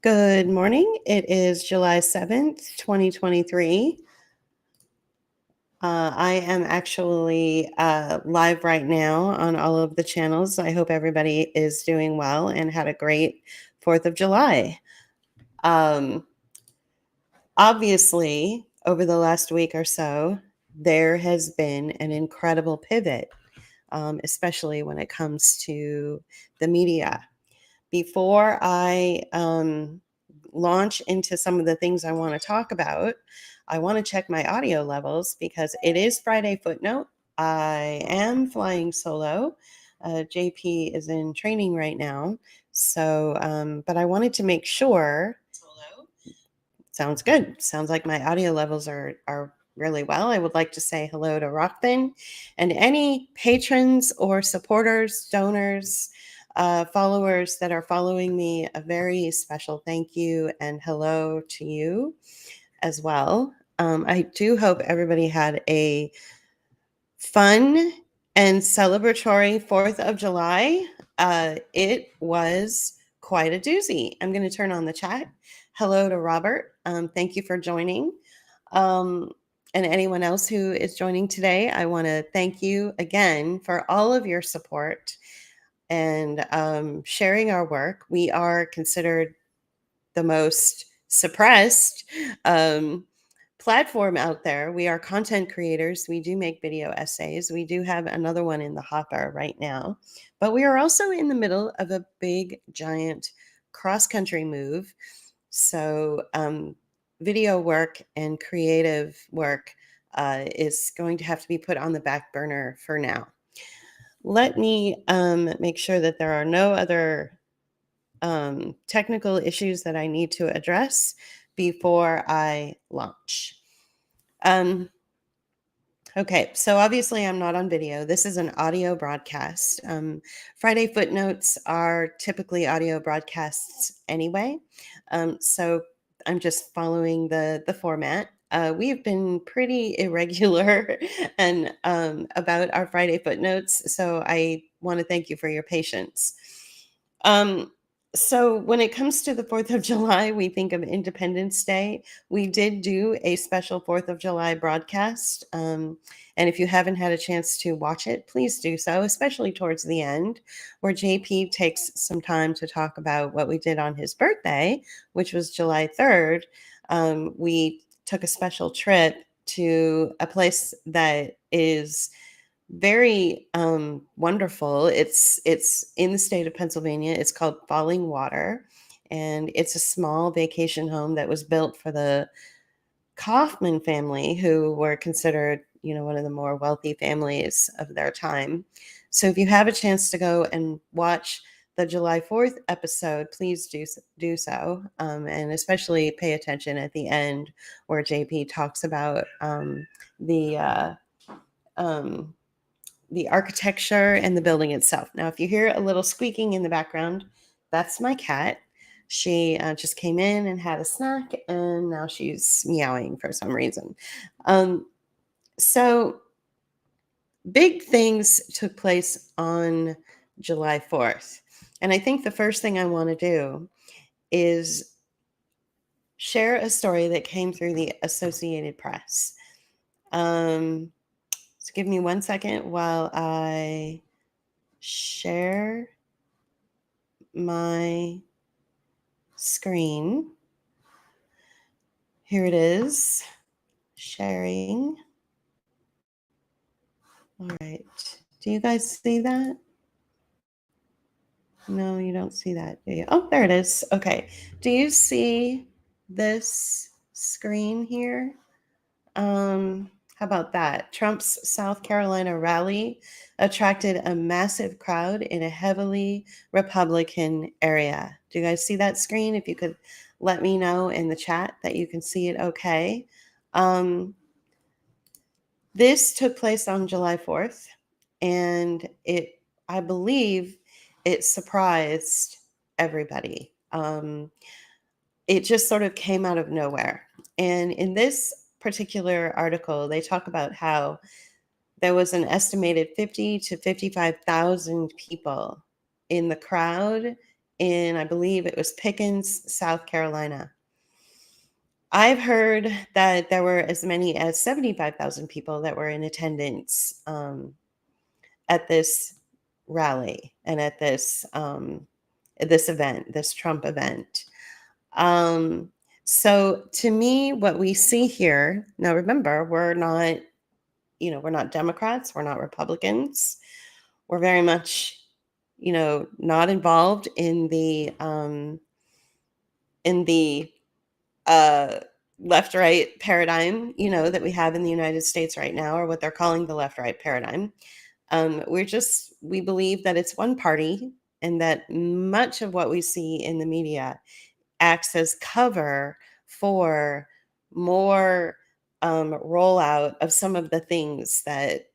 Good morning. It is July 7th, 2023. I am actually live right now on all of the channels. I hope everybody is doing well and had a great 4th of July. Um, Obviously, over the last week or so, there has been an incredible pivot, especially when it comes to the media. Before I launch into some of the things I want to talk about, I want to check my audio levels because it is Friday Footnote. I am flying solo. JP is in training right now. But I wanted to make sure. Sounds good. Sounds like my audio levels are really well. I would like to say hello to Rockfin and any patrons or supporters, donors, followers that are following me. A very special thank you and hello to you as well. I do hope everybody had a fun and celebratory 4th of July. It was quite a doozy. I'm going to turn on the chat. Hello to Robert. Thank you for joining. And anyone else who is joining today, I want to thank you again for all of your support and sharing our work. We are considered the most suppressed platform out there. We are content creators. We do make video essays. We do have another one in the hopper right now. But we are also in the middle of a big, giant cross country move. So, video work and creative work is going to have to be put on the back burner for now. Let me make sure that there are no other technical issues that I need to address before I launch. Okay, so obviously I'm not on video. This is an audio broadcast. Friday Footnotes are typically audio broadcasts anyway. So I'm just following the format. We've been pretty irregular and about our Friday Footnotes, so I want to thank you for your patience. So when it comes to the 4th of July, we think of Independence Day. We did do a special 4th of July broadcast. And if you haven't had a chance to watch it, please do so, especially towards the end, where JP takes some time to talk about what we did on his birthday, which was July 3rd. We took a special trip to a place that is very wonderful. It's in the state of Pennsylvania. It's called Falling Water, and it's a small vacation home that was built for the Kaufman family, who were considered, one of the more wealthy families of their time. So if you have a chance to go and watch the July 4th episode, please do so, and especially pay attention at the end where JP talks about the the architecture and the building itself. Now, if you hear a little squeaking in the background, that's my cat. She just came in and had a snack, and now she's meowing for some reason. So, big things took place on July 4th. And I think the first thing I want to do is share a story that came through the Associated Press. So give me 1 second while I share my screen. Here it is, sharing. All right. Do you guys see that? No, you don't see that, do you? Oh, there it is. Okay. Do you see this screen here? How about that? Trump's South Carolina rally attracted a massive crowd in a heavily Republican area. Do you guys see that screen? If you could let me know in the chat that you can see it okay. This took place on July 4th, and I believe it surprised everybody. It just sort of came out of nowhere. And in this particular article, they talk about how there was an estimated 50 to 55,000 people in the crowd in, I believe it was Pickens, South Carolina. I've heard that there were as many as 75,000 people that were in attendance at this rally and at this event, this Trump event. Um, so to me, what we see here now, remember, we're not Democrats, we're not Republicans, we're very much, not involved in the uh, left right paradigm, that we have in the United States right now, or what they're calling the left right paradigm. We believe that it's one party and that much of what we see in the media acts as cover for more rollout of some of the things that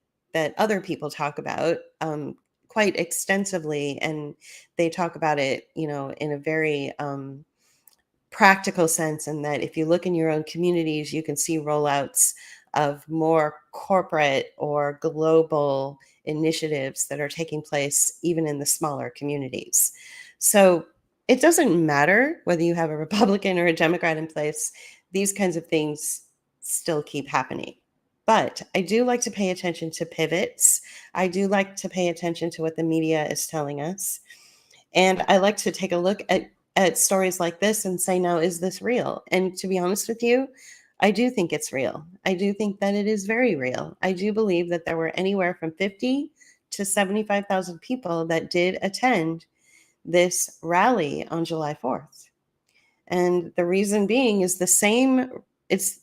other people talk about quite extensively, and they talk about it, in a very practical sense. And that if you look in your own communities, you can see rollouts of more corporate or global initiatives that are taking place even in the smaller communities. So it doesn't matter whether you have a Republican or a Democrat in place, these kinds of things still keep happening. But I do like to pay attention to pivots. I do like to pay attention to what the media is telling us. And I like to take a look at stories like this and say, now, is this real? And to be honest with you, I do think it's real. I do think that it is very real. I do believe that there were anywhere from 50 to 75,000 people that did attend this rally on July 4th. And the reason being is the same.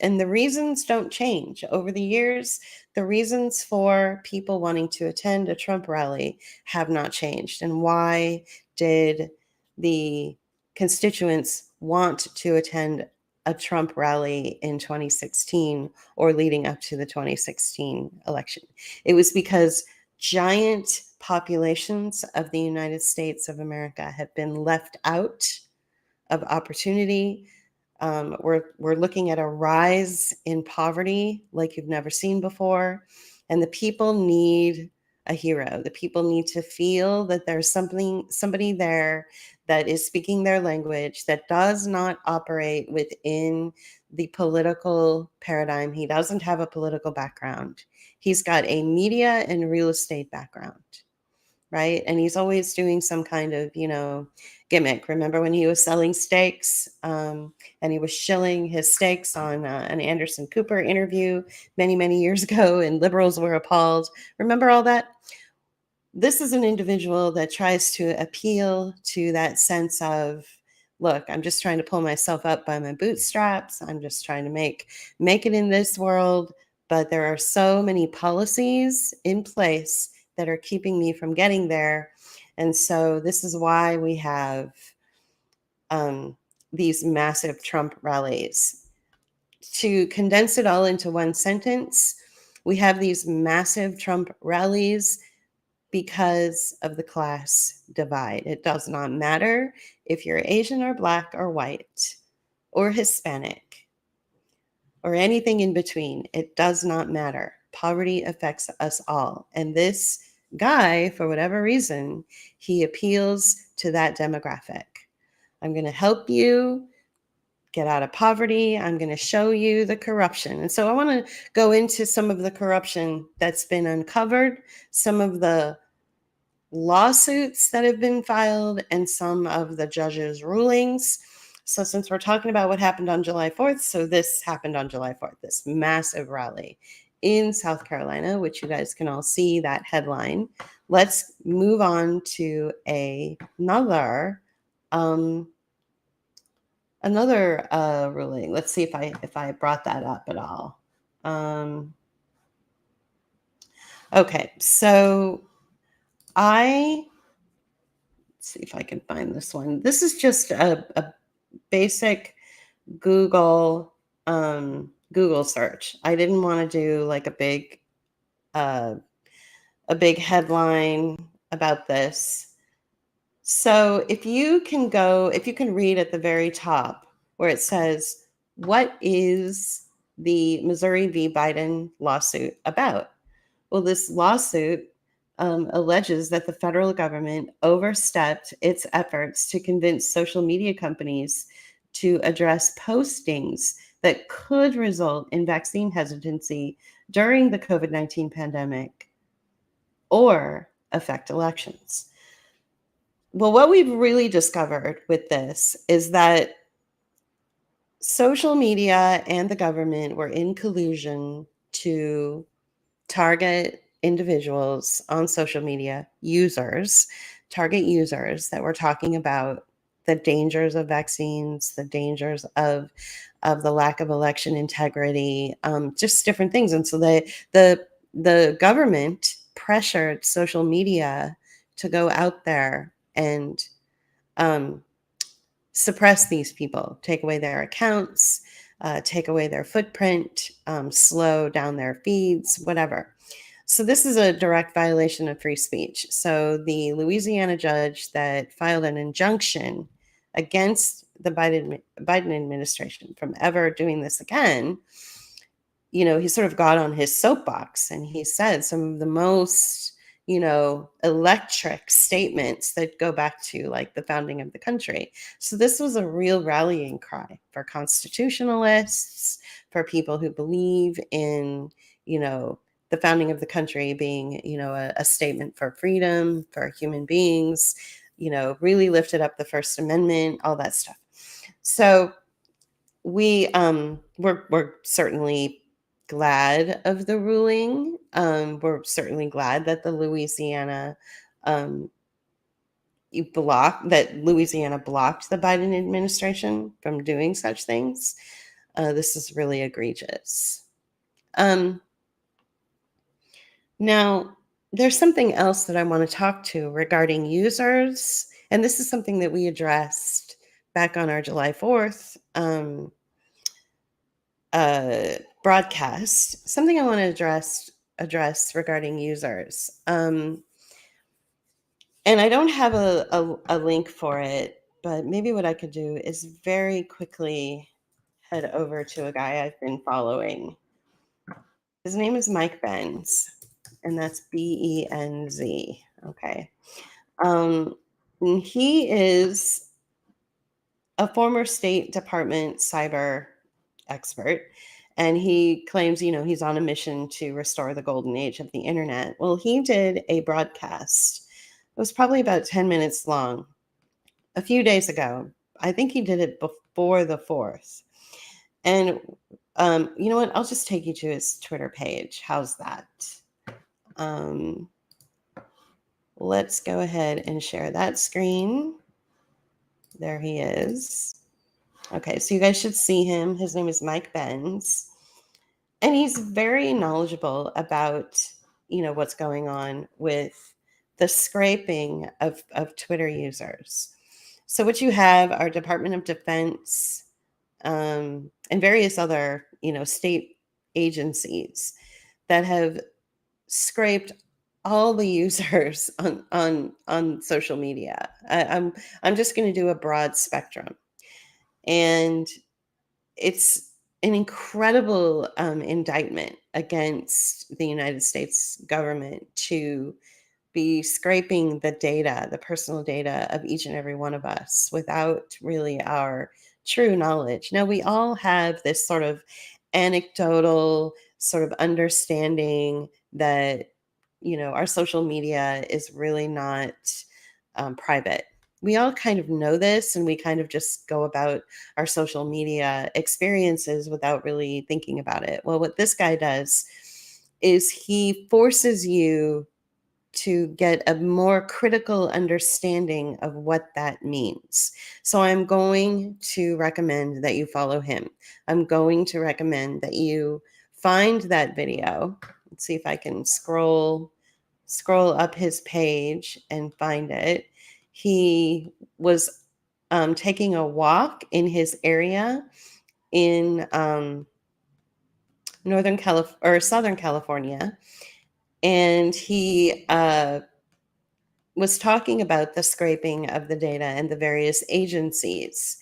And the reasons don't change over the years. The reasons for people wanting to attend a Trump rally have not changed. And why did the constituents want to attend a Trump rally in 2016 or leading up to the 2016 election? It was because giant populations of the United States of America have been left out of opportunity. We're looking at a rise in poverty like you've never seen before. And the people need a hero. The people need to feel that there's somebody there that is speaking their language, that does not operate within the political paradigm. He doesn't have a political background. He's got a media and real estate background, right? And he's always doing some kind of, gimmick. Remember when he was selling steaks and he was shilling his steaks on an Anderson Cooper interview many, many years ago, and liberals were appalled? Remember all that? This is an individual that tries to appeal to that sense of, look, I'm just trying to pull myself up by my bootstraps. I'm just trying to make it in this world. But there are so many policies in place that are keeping me from getting there. And so this is why we have these massive Trump rallies. To condense it all into one sentence, we have these massive Trump rallies because of the class divide. It does not matter if you're Asian or Black or white or Hispanic or anything in between. It does not matter. Poverty affects us all. And this guy, for whatever reason, he appeals to that demographic. I'm going to help you get out of poverty. I'm going to show you the corruption. And so I want to go into some of the corruption that's been uncovered, some of the lawsuits that have been filed, and some of the judges' rulings. So since we're talking about what happened on July 4th, so this happened on July 4th, this massive rally in South Carolina, which you guys can all see that headline. Let's move on to another ruling. Let's see if I brought that up at all. Okay, so let's see if I can find this one. This is just a basic Google search. I didn't want to do like a big headline about this. So if you can read at the very top where it says, what is the Missouri v. Biden lawsuit about? Well, this lawsuit alleges that the federal government overstepped its efforts to convince social media companies to address postings that could result in vaccine hesitancy during the COVID-19 pandemic or affect elections. Well, what we've really discovered with this is that social media and the government were in collusion to target individuals on social media, target users that were talking about the dangers of vaccines, the dangers of the lack of election integrity, just different things. And so the government pressured social media to go out there and um, suppress these people, take away their accounts, take away their footprint, slow down their feeds, whatever. So this is a direct violation of free speech. So the Louisiana judge that filed an injunction against the Biden administration from ever doing this again, he sort of got on his soapbox and he said some of the most, electric statements that go back to like the founding of the country. So this was a real rallying cry for constitutionalists, for people who believe in, the founding of the country being, a statement for freedom, for human beings, really lifted up the First Amendment, all that stuff. So we're certainly glad of the ruling. We're certainly glad that the Louisiana um, Louisiana blocked the Biden administration from doing such things. This is really egregious. Now, there's something else that I want to talk to regarding users, and this is something that we addressed back on our July 4th broadcast. Something I want to address regarding users. And I don't have a link for it, but maybe what I could do is very quickly head over to a guy I've been following. His name is Mike Benz, and that's Benz. Okay. And he is a former State Department cyber expert, and he claims, he's on a mission to restore the golden age of the internet. Well, he did a broadcast. It was probably about 10 minutes long a few days ago. I think he did it before the 4th. And you know what? I'll just take you to his Twitter page. How's that? Let's go ahead and share that screen. There he is. Okay, so you guys should see him. His name is Mike Benz. And he's very knowledgeable about, what's going on with the scraping of Twitter users. So what you have are Department of Defense and various other, state agencies that have scraped all the users on social media. I'm just going to do a broad spectrum, and it's an incredible indictment against the United States government to be scraping the data, the personal data of each and every one of us without really our true knowledge. Now, we all have this sort of anecdotal sort of understanding that, our social media is really not private. We all kind of know this, and we kind of just go about our social media experiences without really thinking about it. Well, what this guy does is he forces you to get a more critical understanding of what that means. So I'm going to recommend that you follow him. I'm going to recommend that you find that video. Let's see if I can scroll up his page and find it. He was taking a walk in his area in Southern California, and he was talking about the scraping of the data and the various agencies.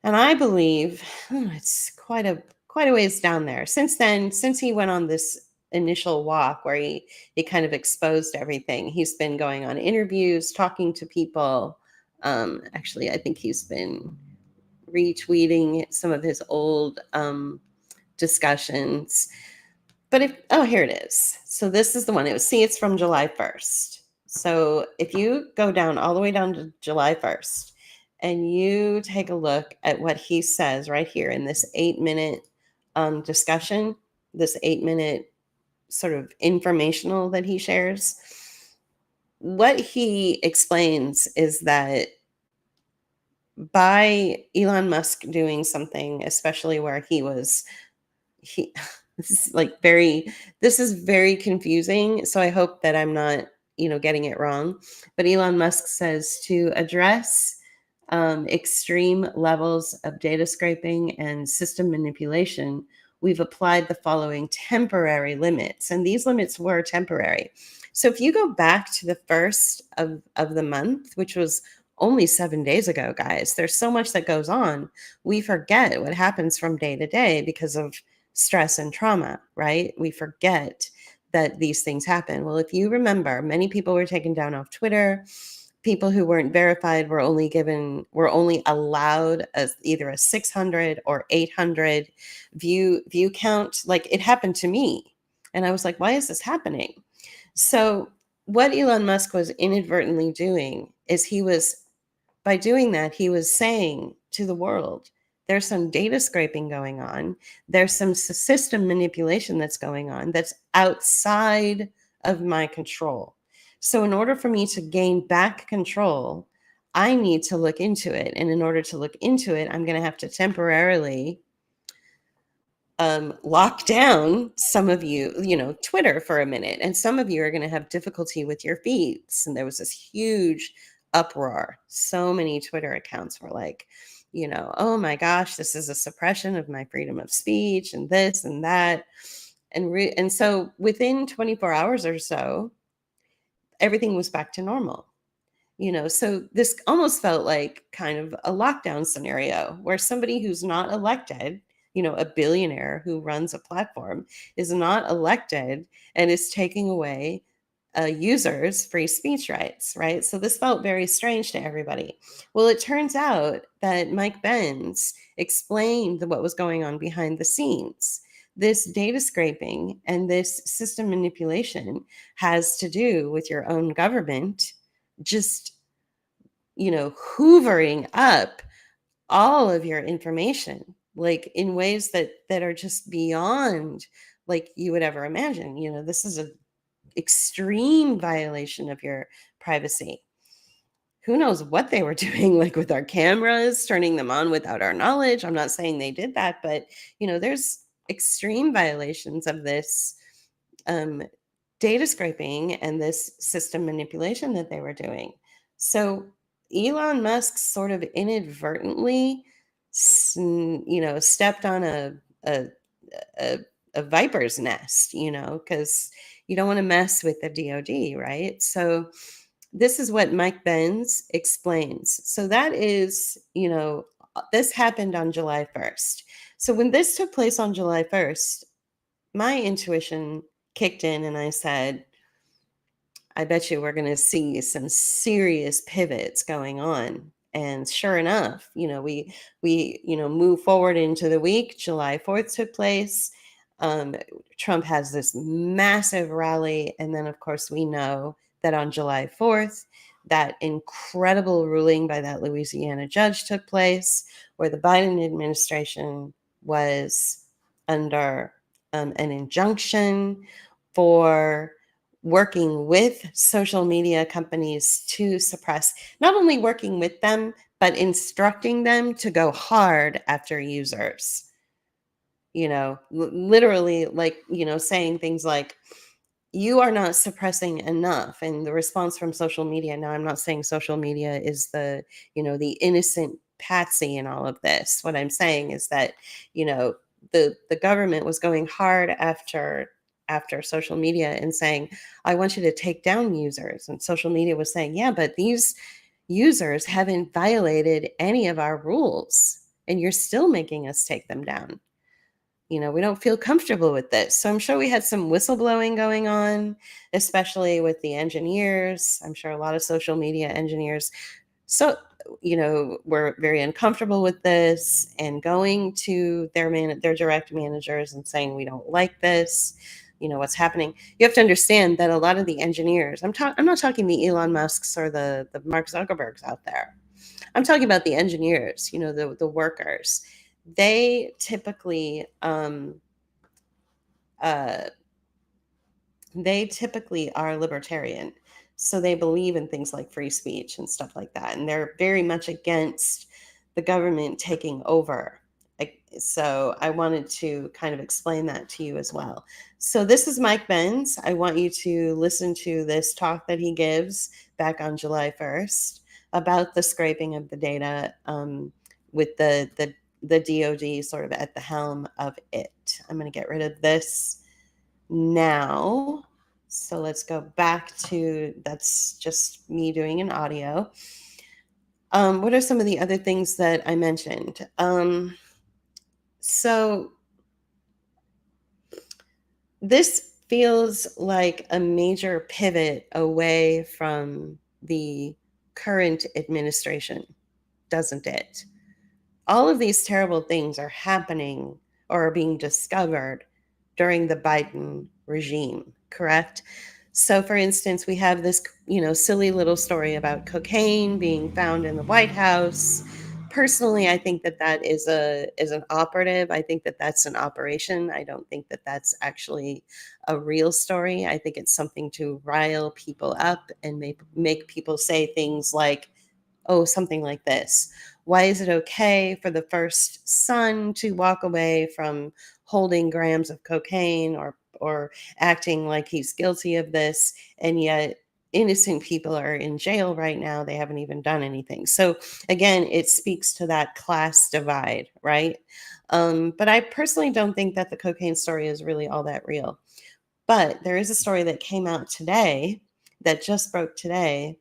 And I believe it's quite a ways down there. Since then, since he went on this initial walk where he kind of exposed everything. He's been going on interviews, talking to people. Actually, I think he's been retweeting some of his old discussions. But here it is. So this is the one. It's from July 1st. So if you go down all the way down to July 1st and you take a look at what he says right here in this 8-minute discussion, this 8-minute sort of informational that he shares, what he explains is that by Elon Musk doing something, especially where he this is very confusing. So I hope that I'm not, getting it wrong. But Elon Musk says to address extreme levels of data scraping and system manipulation, we've applied the following temporary limits. And these limits were temporary. So if you go back to the first of the month, which was only 7 days ago, guys, there's so much that goes on. We forget what happens from day to day because of stress and trauma, right? We forget that these things happen. Well, if you remember, many people were taken down off Twitter. People who weren't verified were only allowed as either a 600 or 800 view count. Like, it happened to me. And I was like, why is this happening? So what Elon Musk was inadvertently doing is by doing that, he was saying to the world, there's some data scraping going on. There's some system manipulation that's going on that's outside of my control. So in order for me to gain back control, I need to look into it. And in order to look into it, I'm going to have to temporarily lock down some of you, Twitter for a minute. And some of you are going to have difficulty with your feeds. And there was this huge uproar. So many Twitter accounts were like, oh my gosh, this is a suppression of my freedom of speech and this and that. And so within 24 hours or so, everything was back to normal. So this almost felt like kind of a lockdown scenario where somebody who's not elected, a billionaire who runs a platform, is not elected and is taking away users' free speech rights, right? So this felt very strange to everybody. Well, it turns out that Mike Benz explained what was going on behind the scenes. This data scraping and this system manipulation has to do with your own government just, hoovering up all of your information, like in ways that are just beyond like you would ever imagine. This is an extreme violation of your privacy. Who knows what they were doing, like with our cameras, turning them on without our knowledge. I'm not saying they did that, but there's extreme violations of this data scraping and this system manipulation that they were doing. So Elon Musk sort of inadvertently, stepped on a, a viper's nest, because you don't want to mess with the DoD, right? So this is what Mike Benz explains. So that is, this happened on July 1st. So when this took place on July 1st, my intuition kicked in and I said, I bet you we're going to see some serious pivots going on. And sure enough, we move forward into the week. July 4th took place. Trump has this massive rally. And then, of course, we know that on July 4th, that incredible ruling by that Louisiana judge took place, where the Biden administration was under an injunction for working with social media companies to suppress, not only working with them, but instructing them to go hard after users. Literally, like, saying things like, you are not suppressing enough. And the response from social media, now I'm not saying social media is the innocent patsy in all of this. What I'm saying is that, the government was going hard after social media and saying, I want you to take down users. And social media was saying, yeah, but these users haven't violated any of our rules and you're still making us take them down. We don't feel comfortable with this. So I'm sure we had some whistleblowing going on, especially with the engineers. I'm sure a lot of social media engineers. So, were very uncomfortable with this and going to their direct managers and saying, we don't like this. What's happening. You have to understand that a lot of the engineers, I'm not talking the Elon Musks or the Mark Zuckerbergs out there. I'm talking about the engineers, the workers. They typically uh, they typically are libertarian. So they believe in things like free speech and stuff like that. And they're very much against the government taking over. So I wanted to kind of explain that to you as well. So this is Mike Benz. I want you to listen to this talk that he gives back on July 1st about the scraping of the data, with the DoD sort of at the helm of it. I'm going to get rid of this now. So let's go back to, that's just me doing an audio. What are some of the other things that I mentioned? So this feels like a major pivot away from the current administration, doesn't it? All of these terrible things are happening or are being discovered during the Biden regime, correct? So, for instance, we have this, silly little story about cocaine being found in the White House. Personally, I think that is an operative. I think that that's an operation. I don't think that that's actually a real story. I think it's something to rile people up and make people say things like, oh, something like this. Why is it okay for the first son to walk away from holding grams of cocaine or acting like he's guilty of this, and yet innocent people are in jail right now? They haven't even done anything. So again, it speaks to that class divide, right? But I personally don't think that the cocaine story is really all that real. But there is a story that came out today, that just broke today.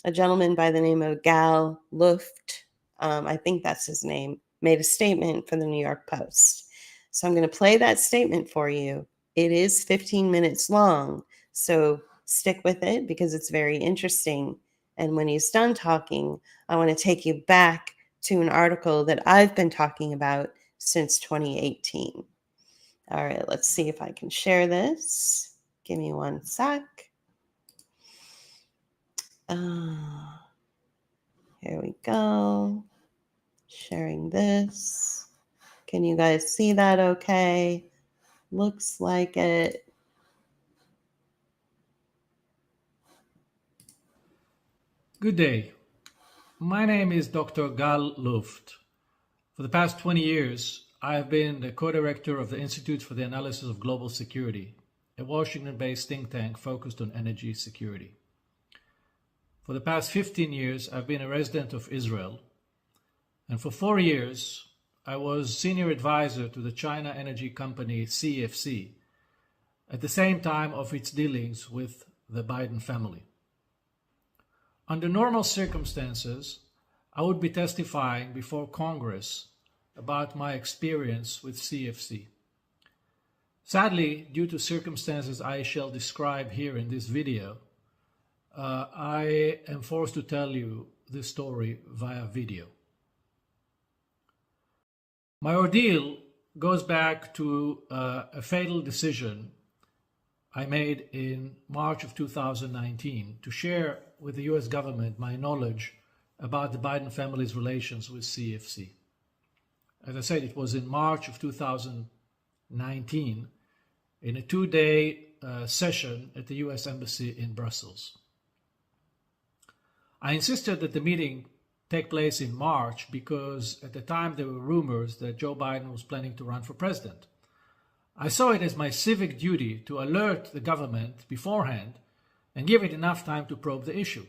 A gentleman by the name of Gal Luft, I think that's his name, made a statement for the New York Post. So I'm going to play that statement for you. It is 15 minutes long, so stick with it because it's very interesting. And when he's done talking, I want to take you back to an article that I've been talking about since 2018. All right, let's see if I can share this. Give me one sec. Here we go. Sharing this. Can you guys see that okay? Looks like it. Good day. My name is Dr. Gal Luft. For the past 20 years, I have been the co-director of the Institute for the Analysis of Global Security, a Washington-based think tank focused on energy security. For the past 15 years, I've been a resident of Israel, and for 4 years, I was senior advisor to the China energy company CFC, at the same time of its dealings with the Biden family. Under normal circumstances, I would be testifying before Congress about my experience with CFC. Sadly, due to circumstances I shall describe here in this video, I am forced to tell you this story via video. My ordeal goes back to a fatal decision I made in March of 2019 to share with the US government my knowledge about the Biden family's relations with CFC. As I said, it was in March of 2019 in a 2-day session at the US Embassy in Brussels. I insisted that the meeting take place in March because at the time there were rumors that Joe Biden was planning to run for president. I saw it as my civic duty to alert the government beforehand and give it enough time to probe the issue.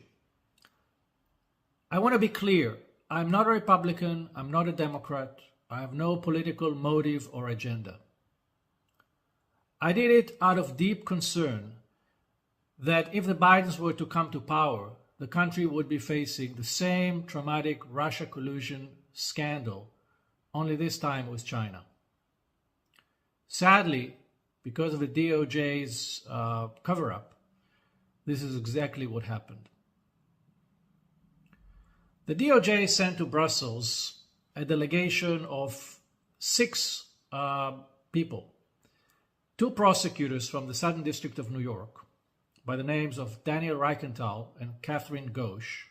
I want to be clear. I'm not a Republican. I'm not a Democrat. I have no political motive or agenda. I did it out of deep concern that if the Bidens were to come to power, the country would be facing the same traumatic Russia collusion scandal, only this time with China. Sadly, because of the DOJ's cover-up, this is exactly what happened. The DOJ sent to Brussels a delegation of 6 people, 2 prosecutors from the Southern District of New York by the names of Daniel Reichenthal and Catherine Ghosh,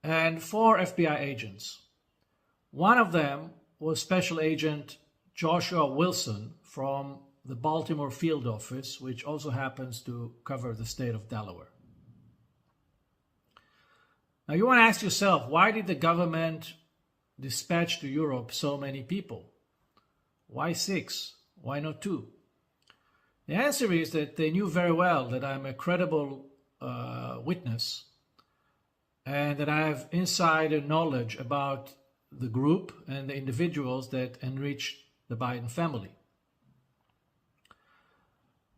and 4 FBI agents. One of them was Special Agent Joshua Wilson from the Baltimore Field Office, which also happens to cover the state of Delaware. Now you want to ask yourself, why did the government dispatch to Europe so many people? Why 6? Why not 2? The answer is that they knew very well that I'm a credible witness and that I have insider knowledge about the group and the individuals that enriched the Biden family.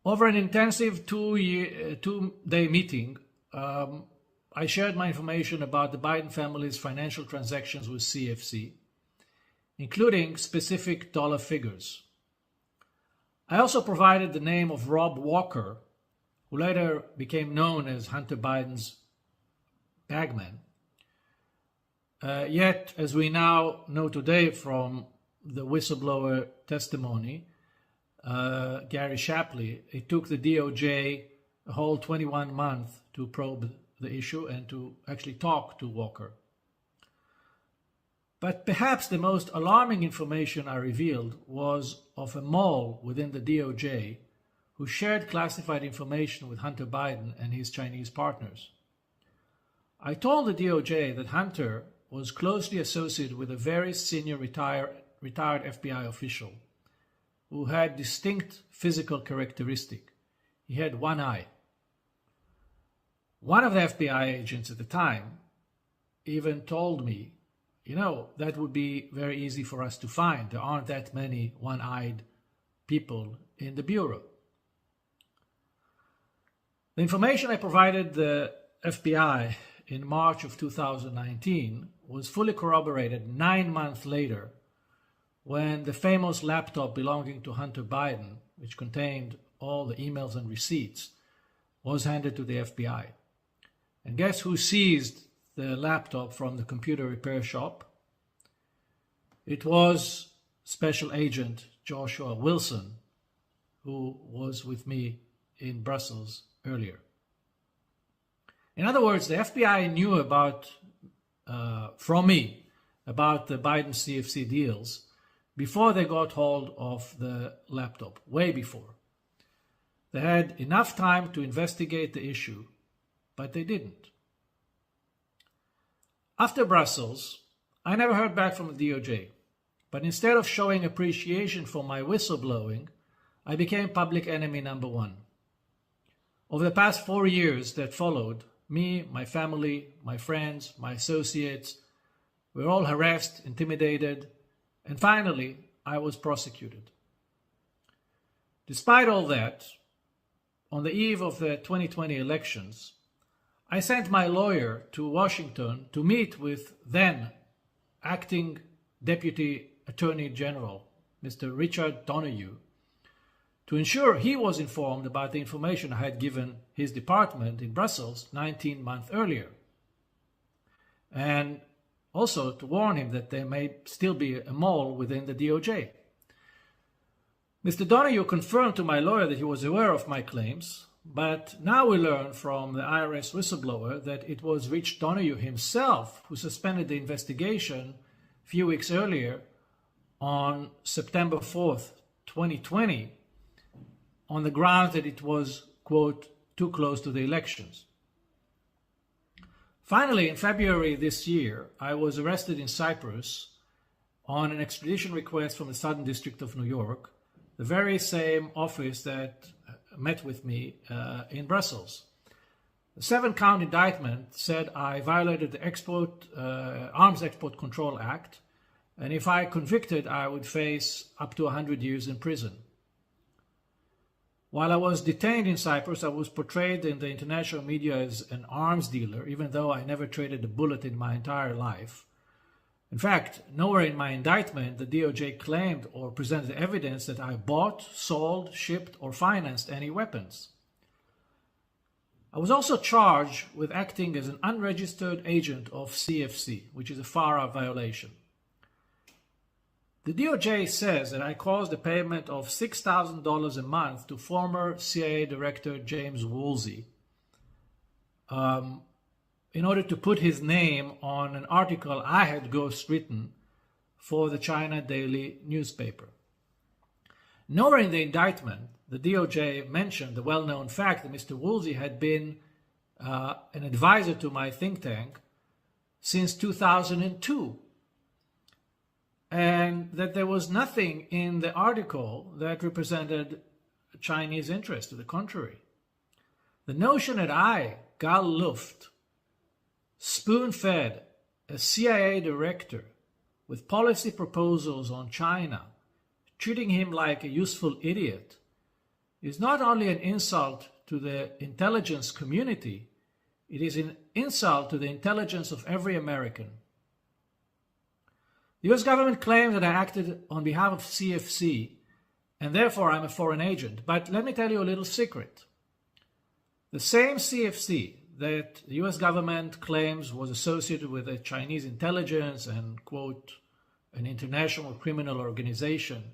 Over an intensive 2-day meeting, I shared my information about the Biden family's financial transactions with CFC, including specific dollar figures. I also provided the name of Rob Walker, who later became known as Hunter Biden's bagman. Yet, as we now know today from the whistleblower testimony, Gary Shapley, it took the DOJ a whole 21 months to probe the issue and to actually talk to Walker. But perhaps the most alarming information I revealed was of a mole within the DOJ who shared classified information with Hunter Biden and his Chinese partners. I told the DOJ that Hunter was closely associated with a very senior retired FBI official who had distinct physical characteristics. He had one eye. One of the FBI agents at the time even told me, that would be very easy for us to find. There aren't that many one-eyed people in the Bureau. The information I provided the FBI in March of 2019 was fully corroborated 9 months later when the famous laptop belonging to Hunter Biden, which contained all the emails and receipts, was handed to the FBI. And guess who seized the laptop from the computer repair shop? It was Special Agent Joshua Wilson, who was with me in Brussels earlier. In other words, the FBI knew from me about the Biden CFC deals before they got hold of the laptop, way before. They had enough time to investigate the issue, but they didn't. After Brussels, I never heard back from the DOJ, but instead of showing appreciation for my whistleblowing, I became public enemy number 1. Over the past 4 years that followed, me, my family, my friends, my associates, we were all harassed, intimidated, and finally, I was prosecuted. Despite all that, on the eve of the 2020 elections, I sent my lawyer to Washington to meet with then acting Deputy Attorney General, Mr. Richard Donoghue, to ensure he was informed about the information I had given his department in Brussels 19 months earlier, and also to warn him that there may still be a mole within the DOJ. Mr. Donoghue confirmed to my lawyer that he was aware of my claims, but now we learn from the IRS whistleblower that it was Rich Donoghue himself who suspended the investigation a few weeks earlier on September 4th, 2020, on the grounds that it was, quote, too close to the elections. Finally, in February this year, I was arrested in Cyprus on an extradition request from the Southern District of New York, the very same office that met with me in Brussels. The 7-count indictment said I violated the Arms Export Control Act, and if I convicted, I would face up to 100 years in prison. While I was detained in Cyprus, I was portrayed in the international media as an arms dealer, even though I never traded a bullet in my entire life. In fact, nowhere in my indictment the DOJ claimed or presented evidence that I bought, sold, shipped, or financed any weapons. I was also charged with acting as an unregistered agent of CFC, which is a FARA violation. The DOJ says that I caused a payment of $6,000 a month to former CIA Director James Woolsey in order to put his name on an article I had ghostwritten for the China Daily newspaper. Nowhere in the indictment, the DOJ mentioned the well-known fact that Mr. Woolsey had been an advisor to my think tank since 2002, and that there was nothing in the article that represented Chinese interest. To the contrary, the notion that I, Gal Luft, spoon-fed a CIA director with policy proposals on China, treating him like a useful idiot, is not only an insult to the intelligence community, it is an insult to the intelligence of every American. The US government claims that I acted on behalf of CFC, and therefore I'm a foreign agent. But let me tell you a little secret. The same CFC that the US government claims was associated with the Chinese intelligence and, quote, an international criminal organization,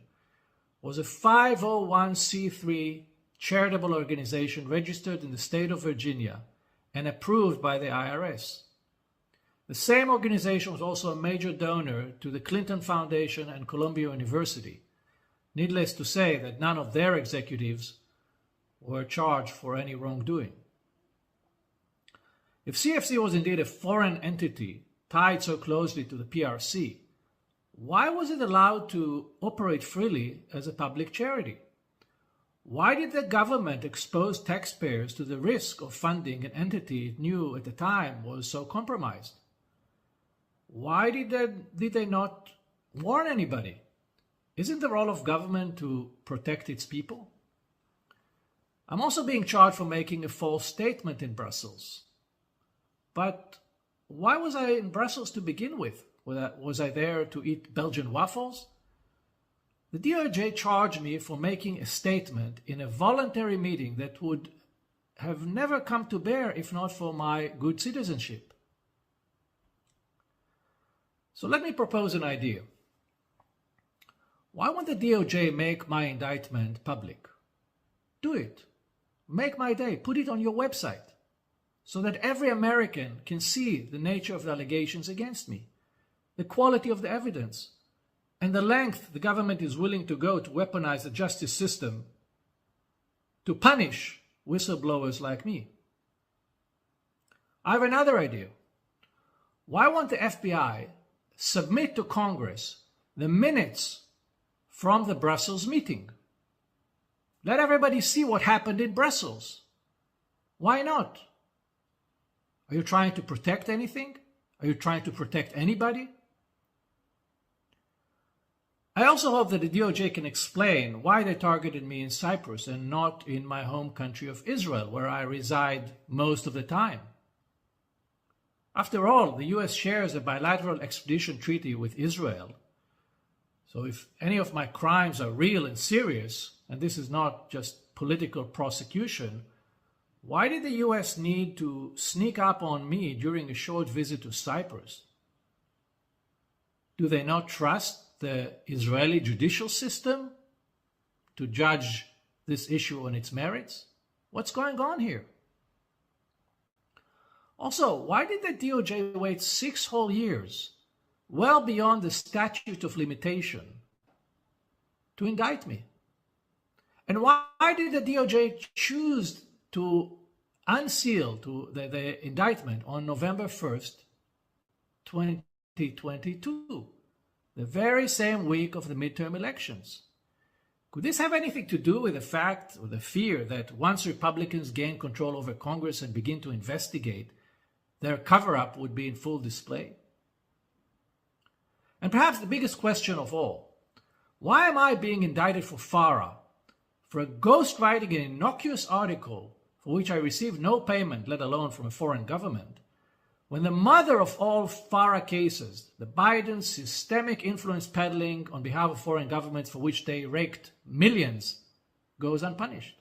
was a 501c3 charitable organization registered in the state of Virginia and approved by the IRS. The same organization was also a major donor to the Clinton Foundation and Columbia University. Needless to say that none of their executives were charged for any wrongdoing. If CFC was indeed a foreign entity tied so closely to the PRC, why was it allowed to operate freely as a public charity? Why did the government expose taxpayers to the risk of funding an entity it knew at the time was so compromised? Why did they not warn anybody? Isn't the role of government to protect its people? I'm also being charged for making a false statement in Brussels. But why was I in Brussels to begin with? Was I there to eat Belgian waffles? The DOJ charged me for making a statement in a voluntary meeting that would have never come to bear if not for my good citizenship. So let me propose an idea. Why won't the DOJ make my indictment public? Do it. Make my day. Put it on your website so that every American can see the nature of the allegations against me, the quality of the evidence, and the length the government is willing to go to weaponize the justice system to punish whistleblowers like me. I have another idea. Why won't the FBI submit to Congress the minutes from the Brussels meeting? Let everybody see what happened in Brussels. Why not? Are you trying to protect anything? Are you trying to protect anybody? I also hope that the DOJ can explain why they targeted me in Cyprus and not in my home country of Israel, where I reside most of the time. After all, the US shares a bilateral extradition treaty with Israel. So if any of my crimes are real and serious, and this is not just political prosecution, why did the US need to sneak up on me during a short visit to Cyprus? Do they not trust the Israeli judicial system to judge this issue on its merits? What's going on here? Also, why did the DOJ wait 6 whole years, well beyond the statute of limitation, to indict me? And why did the DOJ choose to unseal the indictment on November 1st, 2022? The very same week of the midterm elections. Could this have anything to do with the fact or the fear that once Republicans gain control over Congress and begin to investigate, their cover-up would be in full display? And perhaps the biggest question of all, why am I being indicted for FARA, for ghostwriting an innocuous article for which I received no payment, let alone from a foreign government, when the mother of all FARA cases, the Biden systemic influence peddling on behalf of foreign governments for which they raked millions, goes unpunished.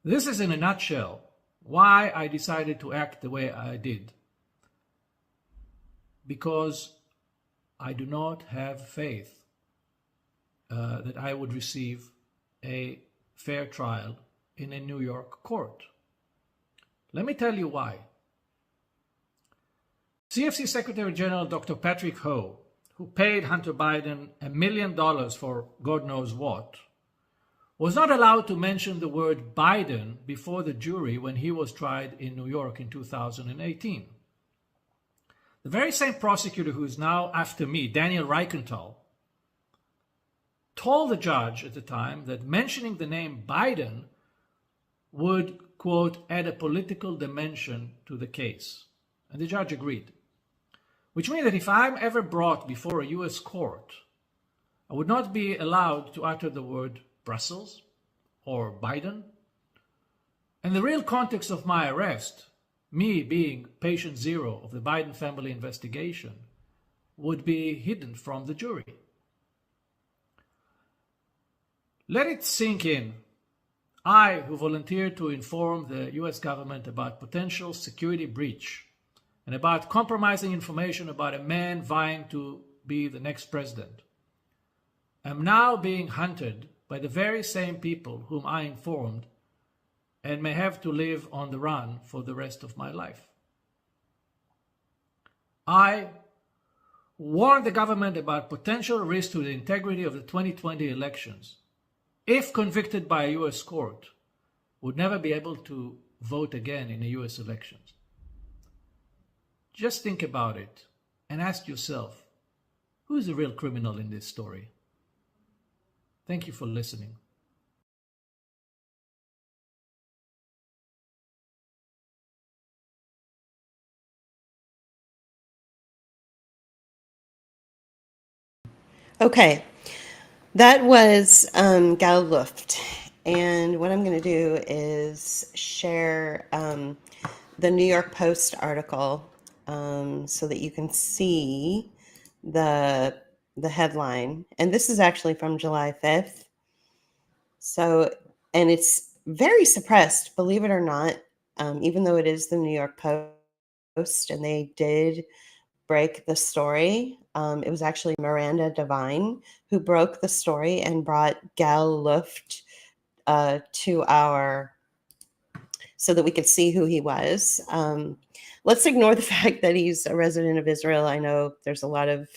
This is, in a nutshell, why I decided to act the way I did. Because I do not have faith that I would receive a fair trial in a New York court. Let me tell you why. CFC Secretary General Dr. Patrick Ho, who paid Hunter Biden $1 million for God knows what, was not allowed to mention the word Biden before the jury when he was tried in New York in 2018. The very same prosecutor who is now after me, Daniel Reichenthal, told the judge at the time that mentioning the name Biden would, quote, add a political dimension to the case. And the judge agreed. Which means that if I'm ever brought before a US court, I would not be allowed to utter the word Brussels or Biden. And the real context of my arrest, me being patient zero of the Biden family investigation, would be hidden from the jury. Let it sink in. I, who volunteered to inform the US government about potential security breach and about compromising information about a man vying to be the next president, am now being hunted by the very same people whom I informed and may have to live on the run for the rest of my life. I warned the government about potential risk to the integrity of the 2020 elections. If convicted by a US court, would never be able to vote again in the US elections. Just think about it and ask yourself, who is the real criminal in this story? Thank you for listening. Okay, that was Gal Luft. And what I'm going to do is share the New York Post article so that you can see the headline. And this is actually from July 5th. So, and it's very suppressed, believe it or not, even though it is the New York Post, and they did break the story. It was actually Miranda Devine who broke the story and brought Gal Luft to our, so that we could see who he was. Let's ignore the fact that he's a resident of Israel. I know there's a lot of,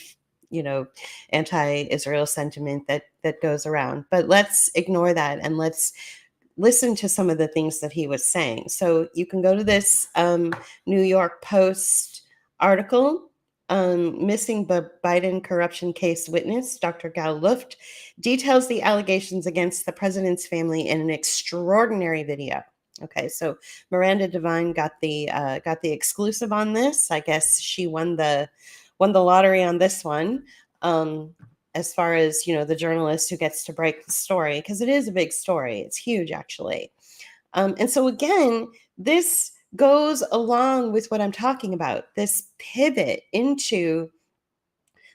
anti-Israel sentiment that goes around, but let's ignore that and let's listen to some of the things that he was saying. So you can go to this New York Post article. Missing Biden corruption case witness, Dr. Gal Luft, details the allegations against the president's family in an extraordinary video. Okay, so Miranda Devine got the exclusive on this. I guess she won the lottery on this one. As far as the journalist who gets to break the story, because it is a big story. It's huge, actually. And so again, this goes along with what I'm talking about, this pivot into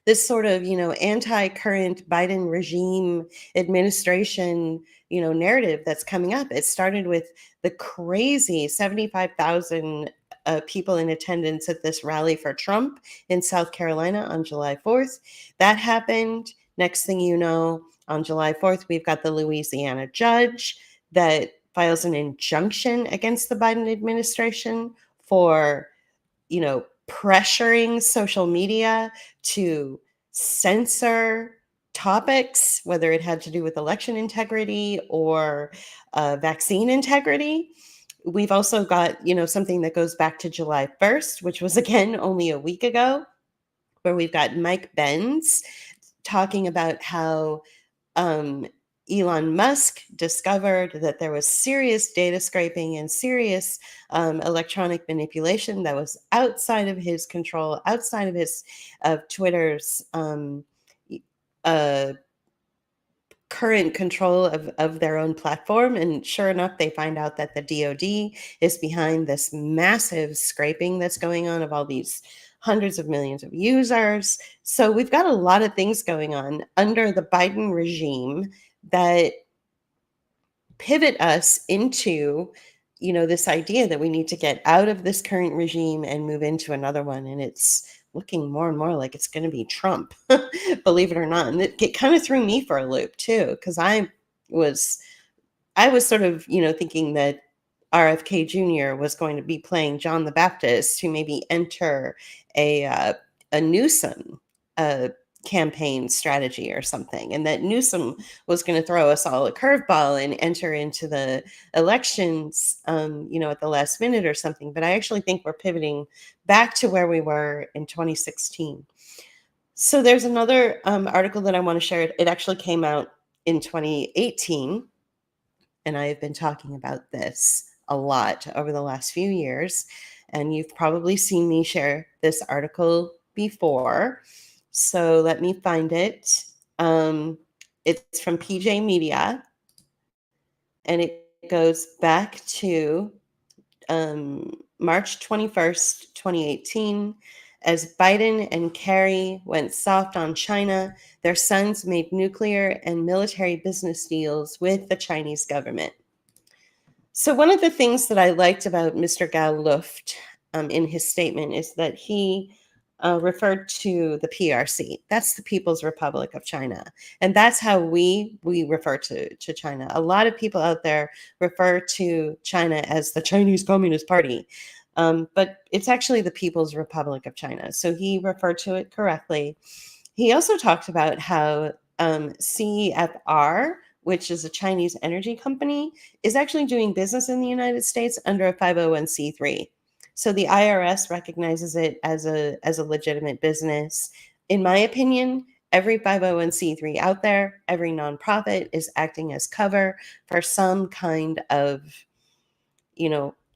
this sort of, anti-current Biden regime administration, narrative that's coming up. It started with the crazy 75,000 people in attendance at this rally for Trump in South Carolina on July 4th. That happened. Next thing you know, on July 4th, we've got the Louisiana judge that files an injunction against the Biden administration for, pressuring social media to censor topics, whether it had to do with election integrity or vaccine integrity. We've also got, something that goes back to July 1st, which was, again, only a week ago, where we've got Mike Benz talking about how Elon Musk discovered that there was serious data scraping and serious electronic manipulation that was outside of his control, outside of Twitter's current control of their own platform. And sure enough, they find out that the DoD is behind this massive scraping that's going on of all these hundreds of millions of users. So we've got a lot of things going on under the Biden regime that pivot us into, this idea that we need to get out of this current regime and move into another one. And it's looking more and more like it's going to be Trump, believe it or not. And it kind of threw me for a loop too, because was I was sort of, thinking that RFK Jr. was going to be playing John the Baptist to maybe enter a Newsom campaign strategy or something, and that Newsom was going to throw us all a curveball and enter into the elections, at the last minute or something. But I actually think we're pivoting back to where we were in 2016. So there's another article that I want to share. It actually came out in 2018. And I have been talking about this a lot over the last few years. And you've probably seen me share this article before. So let me find it. It's from PJ Media. And it goes back to March 21st, 2018. As Biden and Kerry went soft on China, their sons made nuclear and military business deals with the Chinese government. So one of the things that I liked about Mr. Gal Luft in his statement is that he referred to the PRC. That's the People's Republic of China. And that's how we refer to China. A lot of people out there refer to China as the Chinese Communist Party. But it's actually the People's Republic of China. So he referred to it correctly. He also talked about how CEFR, which is a Chinese energy company, is actually doing business in the United States under a 501c3. So the IRS recognizes it as a legitimate business. In my opinion, every 501c3 out there, every nonprofit is acting as cover for some kind of,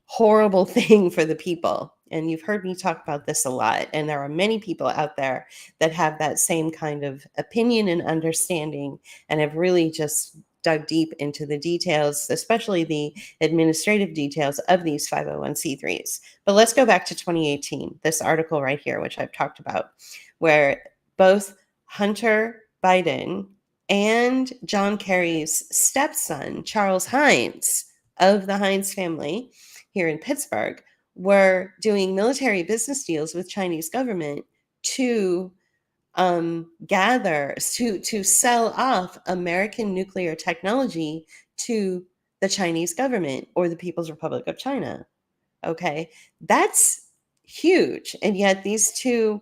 horrible thing for the people. And you've heard me talk about this a lot. And there are many people out there that have that same kind of opinion and understanding and have really just dug deep into the details, especially the administrative details of these 501c3s. But let's go back to 2018, this article right here, which I've talked about, where both Hunter Biden and John Kerry's stepson, Charles Hines, of the Hines family here in Pittsburgh, were doing military business deals with Chinese government to to sell off American nuclear technology to the Chinese government or the People's Republic of China. Okay, that's huge. And yet these two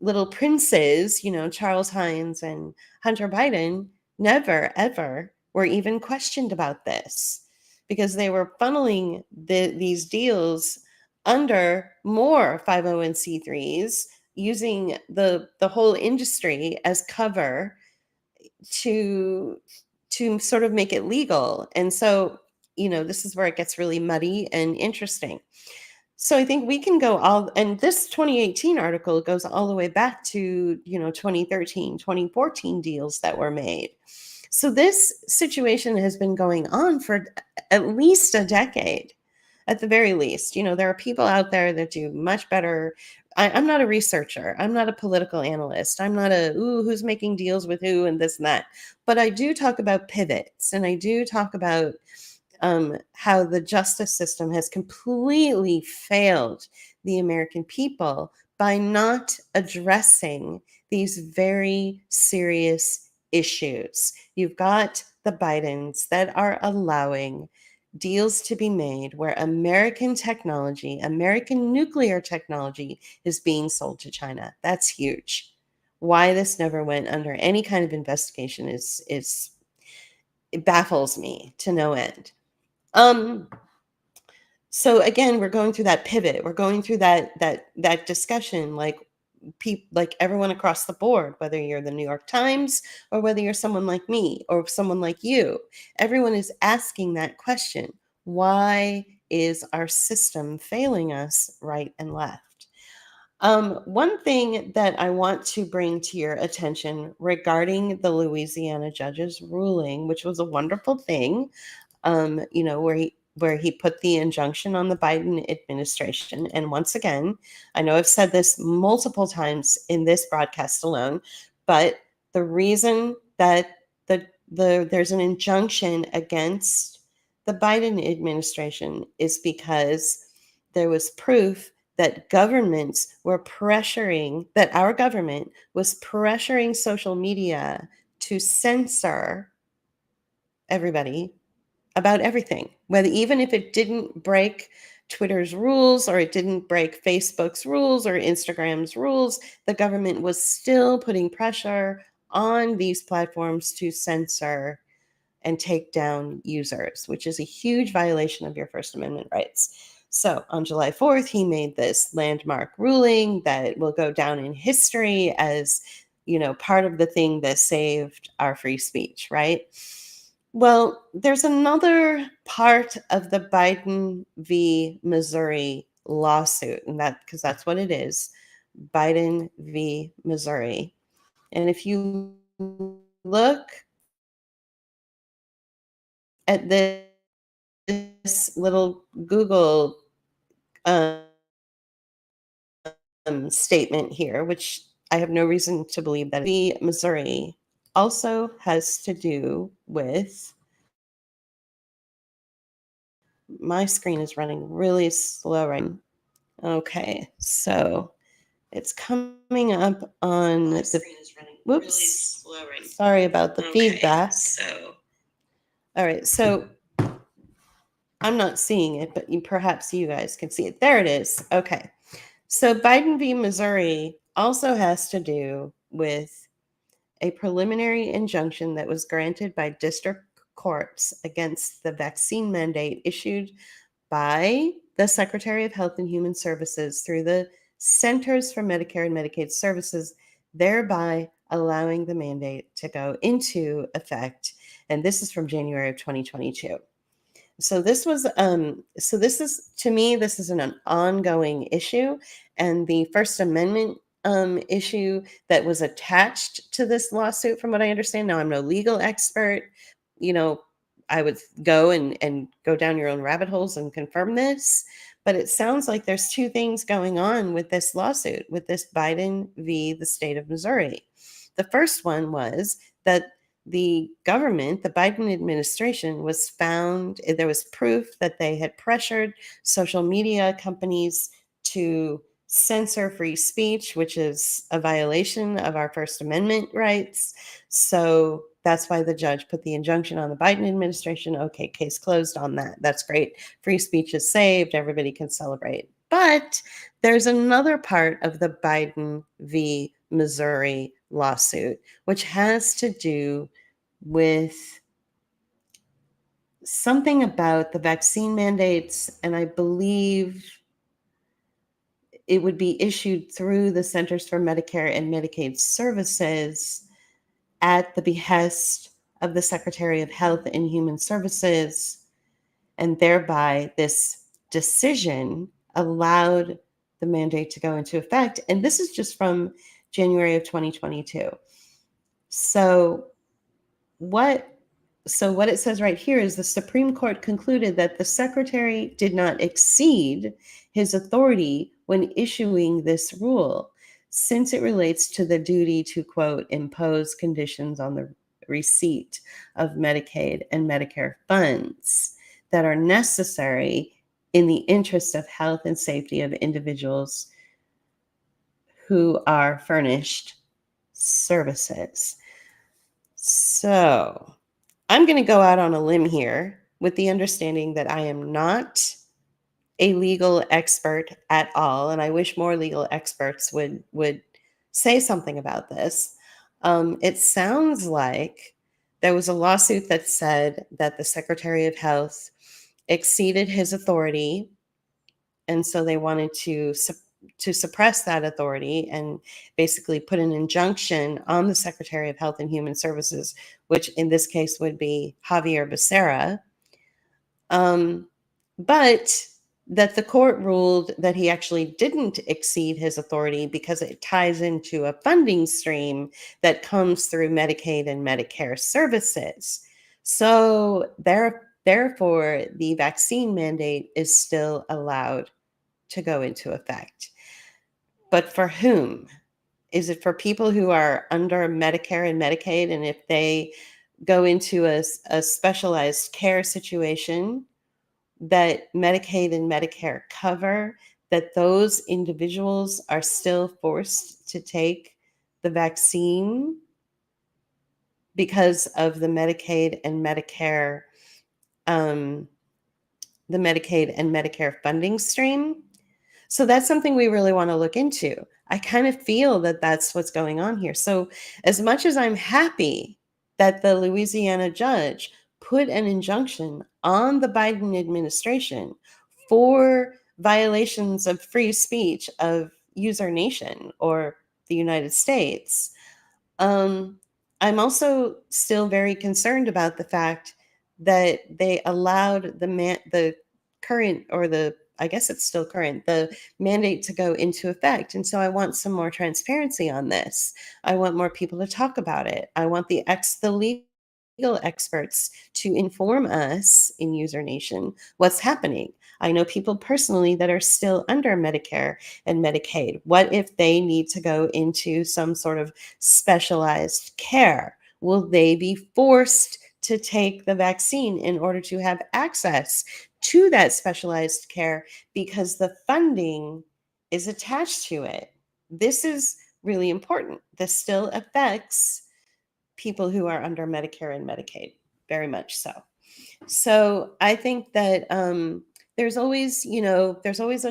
little princes, Charles Hines and Hunter Biden, never, ever were even questioned about this because they were funneling these deals under more 501c3s, using the whole industry as cover to sort of make it legal. And so, this is where it gets really muddy and interesting. So I think we can go all, and this 2018 article goes all the way back to, 2013, 2014 deals that were made. So this situation has been going on for at least a decade, at the very least. There are people out there that do much better. I'm not a researcher. I'm not a political analyst. I'm not who's making deals with who and this and that. But I do talk about pivots, and I do talk about how the justice system has completely failed the American people by not addressing these very serious issues. You've got the Bidens that are allowing deals to be made where American technology, American nuclear technology, is being sold to China. That's huge. Why this never went under any kind of investigation is it baffles me to no end. So again, we're going through that pivot. We're going through that discussion, like everyone across the board, whether you're the New York Times or whether you're someone like me or someone like you, everyone is asking that question. Why is our system failing us right and left? One thing that I want to bring to your attention regarding the Louisiana judge's ruling, which was a wonderful thing, where he put the injunction on the Biden administration. And once again, I know I've said this multiple times in this broadcast alone, but the reason that there's an injunction against the Biden administration is because there was proof that our government was pressuring social media to censor everybody about everything, whether even if it didn't break Twitter's rules or it didn't break Facebook's rules or Instagram's rules, the government was still putting pressure on these platforms to censor and take down users, which is a huge violation of your First Amendment rights. So on July 4th, he made this landmark ruling that will go down in history as, part of the thing that saved our free speech, right? Well, there's another part of the Biden v. Missouri lawsuit, and because that's what it is, Biden v. Missouri. And if you look at this little Google statement here, which I have no reason to believe that v. Missouri also has to do with. My screen is running really slow right now. Okay, so it's coming up on the. Whoops. Sorry about the feedback. All right, so I'm not seeing it, but perhaps you guys can see it. There it is. Okay. So Biden v. Missouri also has to do with a preliminary injunction that was granted by district courts against the vaccine mandate issued by the Secretary of Health and Human Services through the Centers for Medicare and Medicaid Services, thereby allowing the mandate to go into effect. And this is from January of 2022. So this is, to me, this is an ongoing issue, and the First Amendment issue that was attached to this lawsuit, from what I understand. Now, I'm no legal expert. I would go and go down your own rabbit holes and confirm this, but it sounds like there's two things going on with this lawsuit, with this Biden v. the state of Missouri. The first one was that the government, the Biden administration, there was proof that they had pressured social media companies to censor free speech, which is a violation of our First Amendment rights. So that's why the judge put the injunction on the Biden administration. Okay, case closed on that. That's great. Free speech is saved. Everybody can celebrate. But there's another part of the Biden v. Missouri lawsuit, which has to do with something about the vaccine mandates, and I believe it would be issued through the Centers for Medicare and Medicaid Services at the behest of the Secretary of Health and Human Services, and thereby this decision allowed the mandate to go into effect. And this is just from January of 2022. So what it says right here is the Supreme Court concluded that the secretary did not exceed his authority when issuing this rule, since it relates to the duty to, quote, impose conditions on the receipt of Medicaid and Medicare funds that are necessary in the interest of health and safety of individuals who are furnished services. So I'm going to go out on a limb here with the understanding that I am not a legal expert at all, and I wish more legal experts would say something about this. It sounds like there was a lawsuit that said that the Secretary of Health exceeded his authority, and so they wanted to suppress that authority and basically put an injunction on the Secretary of Health and Human Services, which in this case would be Javier Becerra. But that the court ruled that he actually didn't exceed his authority because it ties into a funding stream that comes through Medicaid and Medicare services. So therefore, the vaccine mandate is still allowed to go into effect. But for whom? Is it for people who are under Medicare and Medicaid? And if they go into a specialized care situation that Medicaid and Medicare cover, that those individuals are still forced to take the vaccine because of the Medicaid and Medicare, the Medicaid and Medicare funding stream? So that's something we really want to look into. I kind of feel that that's what's going on here. So, as much as I'm happy that the Louisiana judge put an injunction on the Biden administration for violations of free speech of user nation or the United States, um, I'm also still very concerned about the fact that they allowed the current, or the, I guess it's still current, the mandate to go into effect. And so I want some more transparency on this. I want more people to talk about it. I want the legal experts to inform us in user nation what's happening. I know people personally that are still under Medicare and Medicaid. What if they need to go into some sort of specialized care? Will they be forced to take the vaccine in order to have access to that specialized care because the funding is attached to it? This is really important. This still affects people who are under Medicare and Medicaid, very much so. So I think that there's always, there's always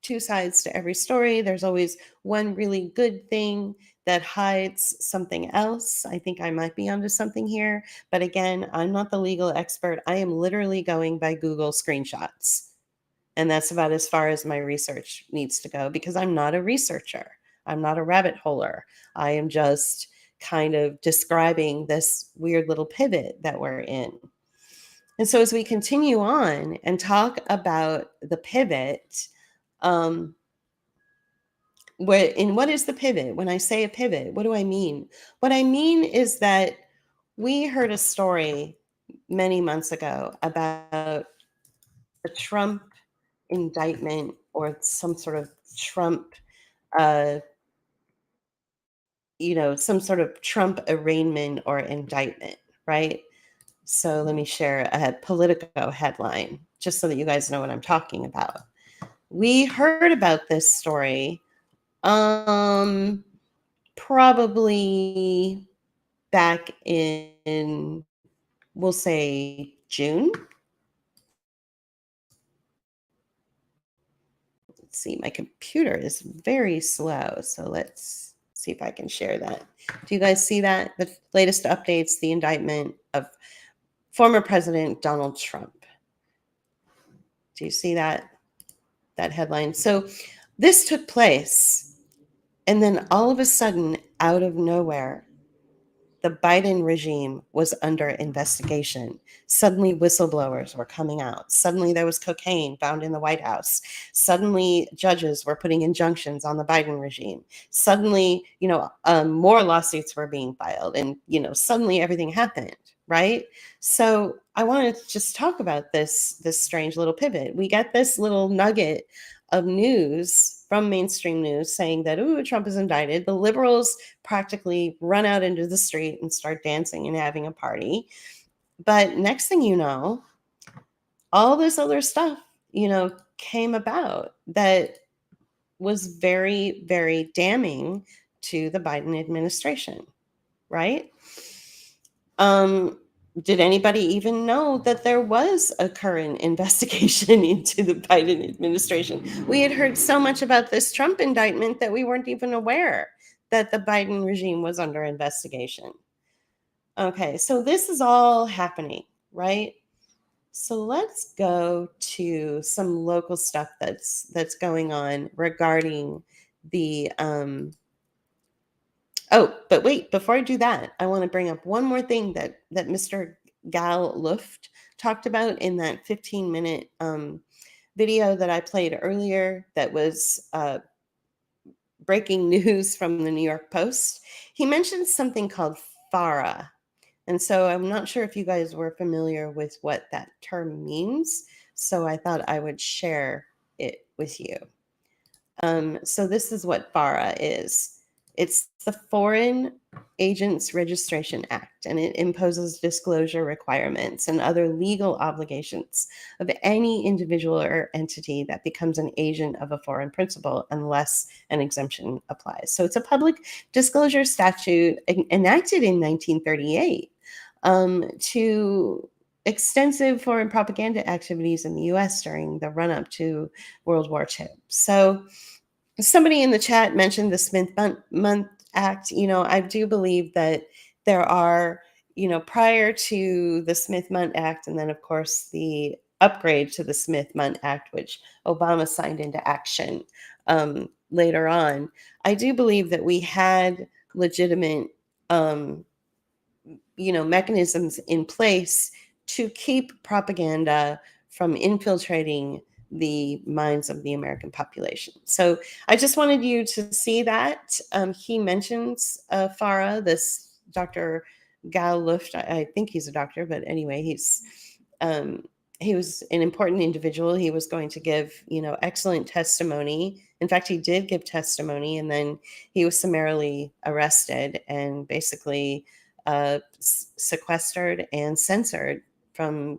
two sides to every story. There's always one really good thing that hides something else. I think I might be onto something here. But again, I'm not the legal expert. I am literally going by Google screenshots. And that's about as far as my research needs to go because I'm not a researcher. I'm not a rabbit holer. I am just kind of describing this weird little pivot that we're in. And so as we continue on and talk about the pivot, what is the pivot? When I say a pivot, what do I mean? What I mean is that we heard a story many months ago about a Trump indictment or some sort of Trump, uh, some sort of Trump arraignment or indictment, right? So let me share a Politico headline just so that you guys know what I'm talking about. We heard about this story probably back in, we'll say, June. Let's see, my computer is very slow, so let's see if I can share that. Do you guys see that? The latest updates, the indictment of former President Donald Trump. Do you see that headline? So this took place, and then all of a sudden, out of nowhere, the Biden regime was under investigation. Suddenly, whistleblowers were coming out. Suddenly, there was cocaine found in the White House. Suddenly, judges were putting injunctions on the Biden regime. Suddenly, more lawsuits were being filed, and suddenly everything happened. Right? So I want to just talk about this strange little pivot. We get this little nugget of news from mainstream news saying that, Trump is indicted. The liberals practically run out into the street and start dancing and having a party. But next thing you know, all this other stuff, came about that was very, very damning to the Biden administration, right? Did anybody even know that there was a current investigation into the Biden administration? We had heard so much about this Trump indictment that we weren't even aware that the Biden regime was under investigation. Okay, so this is all happening, right? So let's go to some local stuff that's going on regarding the Oh, but wait, before I do that, I want to bring up one more thing that Mr. Gal Luft talked about in that 15-minute video that I played earlier that was breaking news from the New York Post, he mentioned something called FARA. And so I'm not sure if you guys were familiar with what that term means. So I thought I would share it with you. So this is what FARA is. It's the Foreign Agents Registration Act, and it imposes disclosure requirements and other legal obligations of any individual or entity that becomes an agent of a foreign principal unless an exemption applies. So it's a public disclosure statute enacted in 1938 to extensive foreign propaganda activities in the US during the run up to World War II. So somebody in the chat mentioned the Smith Month Act. I do believe that there are, prior to the Smith Month Act, and then, of course, the upgrade to the Smith Month Act, which Obama signed into action later on, I do believe that we had legitimate, mechanisms in place to keep propaganda from infiltrating the minds of the American population. So I just wanted you to see that. He mentions FARA, this Dr. Gal Luft. I think he's a doctor, but anyway, he was an important individual. He was going to give, excellent testimony. In fact, he did give testimony, and then he was summarily arrested and basically sequestered and censored from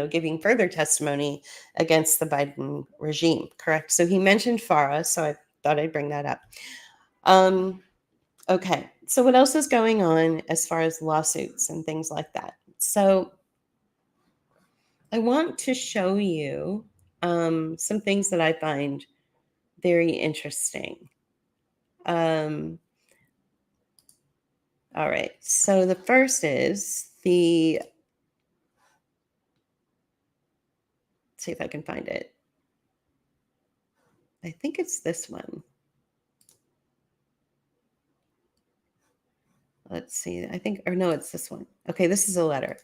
giving further testimony against the Biden regime. Correct. So he mentioned FARA, so I thought I'd bring that up. Okay. So what else is going on as far as lawsuits and things like that? So I want to show you some things that I find very interesting. All right. So the first is let's see if I can find it. I think it's this one. Let's see. It's this one. Okay, this is a letter.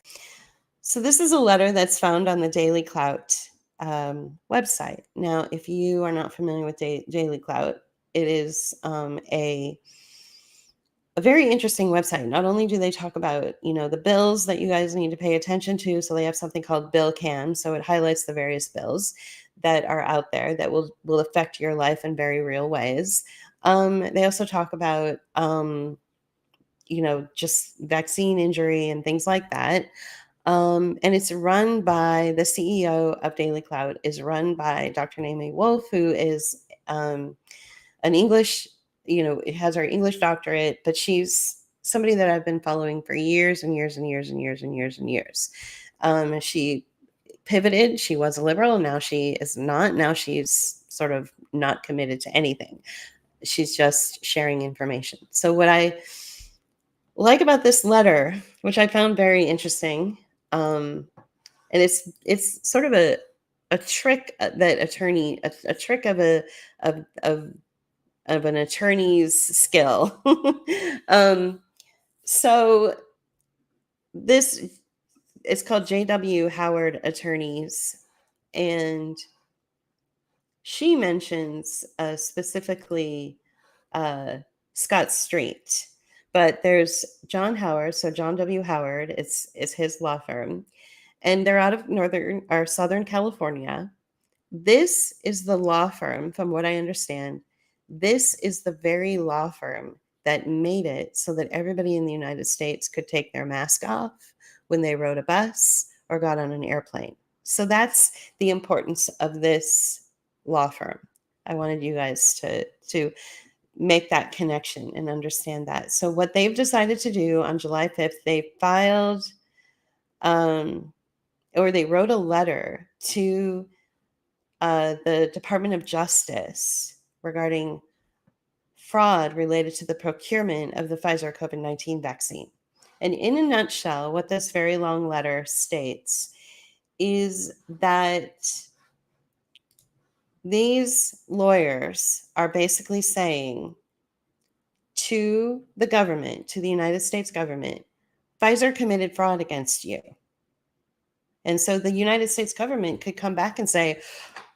So this is a letter that's found on the Daily Clout website. Now, if you are not familiar with Daily Clout, it is a very interesting website. Not only do they talk about, the bills that you guys need to pay attention to, so they have something called Bill Cam, so it highlights the various bills that are out there that will affect your life in very real ways. They also talk about, just vaccine injury and things like that. And it's run by the CEO of Daily Clout is run by Dr. Naomi Wolf, who is an English, has her English doctorate, but she's somebody that I've been following for years and years and years and years and years and years. She pivoted. She was a liberal. And now she is not. Now she's sort of not committed to anything. She's just sharing information. So what I like about this letter, which I found very interesting, and it's sort of a trick that a trick of an attorney's skill. So this is called J.W. Howard Attorneys, and she mentions specifically Scott Street, but there's John Howard. So John W. Howard is his law firm, and they're out of Southern California. This is the law firm, from what I understand. This is the very law firm that made it so that everybody in the United States could take their mask off when they rode a bus or got on an airplane. So that's the importance of this law firm. I wanted you guys to make that connection and understand that. So what they've decided to do on July 5th, they filed or they wrote a letter to the Department of Justice regarding fraud related to the procurement of the Pfizer COVID-19 vaccine. And in a nutshell, what this very long letter states is that these lawyers are basically saying to the government, to the United States government, Pfizer committed fraud against you. And so the United States government could come back and say,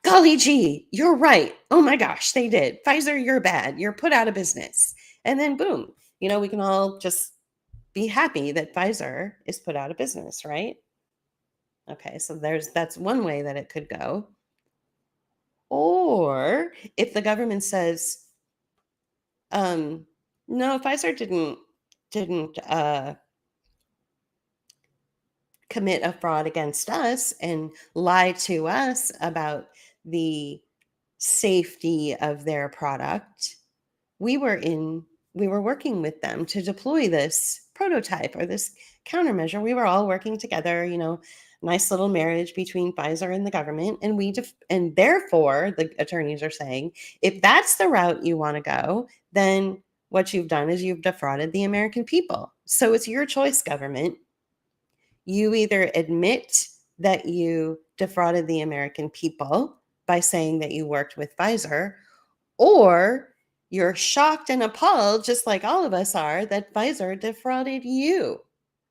golly gee, you're right. Oh my gosh, they did. Pfizer, you're bad. You're put out of business. And then boom, we can all just be happy that Pfizer is put out of business, right? Okay, so that's one way that it could go. Or if the government says, no, Pfizer didn't commit a fraud against us and lie to us about the safety of their product. We were working with them to deploy this prototype or this countermeasure. We were all working together, nice little marriage between Pfizer and the government. And therefore, the attorneys are saying, if that's the route you want to go, then what you've done is you've defrauded the American people. So it's your choice, government. You either admit that you defrauded the American people by saying that you worked with Pfizer, or you're shocked and appalled, just like all of us are, that Pfizer defrauded you.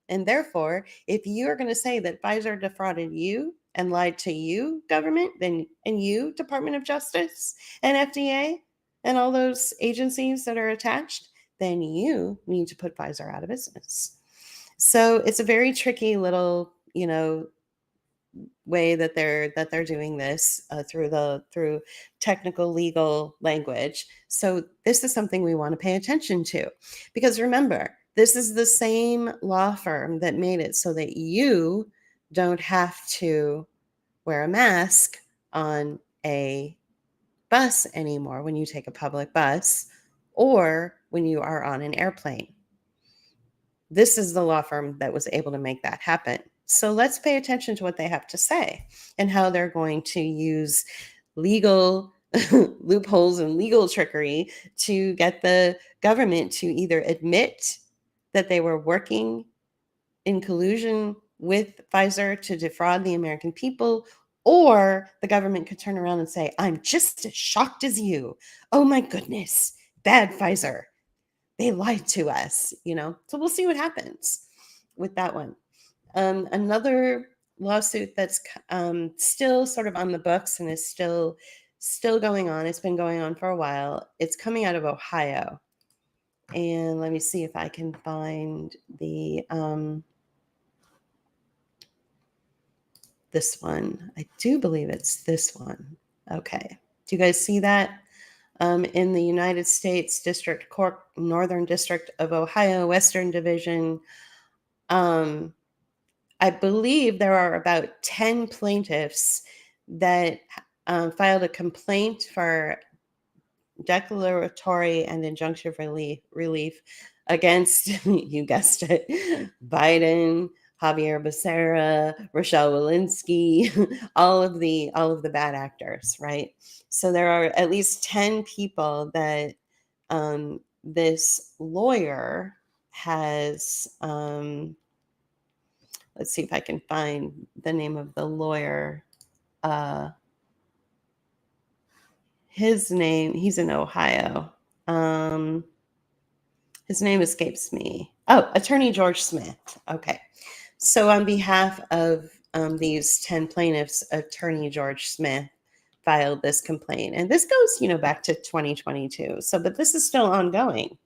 And therefore, if you're going to say that Pfizer defrauded you and lied to you, government, and you, Department of Justice and FDA and all those agencies that are attached, then you need to put Pfizer out of business. So it's a very tricky little, way that they're doing this through technical legal language. So this is something we want to pay attention to, because remember, this is the same law firm that made it so that you don't have to wear a mask on a bus anymore when you take a public bus or when you are on an airplane. This is the law firm that was able to make that happen. So let's pay attention to what they have to say and how they're going to use legal loopholes and legal trickery to get the government to either admit that they were working in collusion with Pfizer to defraud the American people, or the government could turn around and say, I'm just as shocked as you. Oh my goodness, bad Pfizer. They lied to us, So we'll see what happens with that one. Another lawsuit that's still sort of on the books and is still going on. It's been going on for a while. It's coming out of Ohio. And let me see if I can find this one. I do believe it's this one. Okay. Do you guys see that? In the United States District Court, Northern District of Ohio, Western Division, I believe there are about 10 plaintiffs that filed a complaint for declaratory and injunctive relief against, you guessed it, Biden, Javier Becerra, Rochelle Walensky, all of the bad actors, right? So there are at least 10 people that this lawyer has. Let's see if I can find the name of the lawyer. His name, he's in Ohio. His name escapes me. Oh, Attorney George Smith. Okay. So on behalf of these 10 plaintiffs, Attorney George Smith filed this complaint. And this goes, back to 2022. So, but this is still ongoing.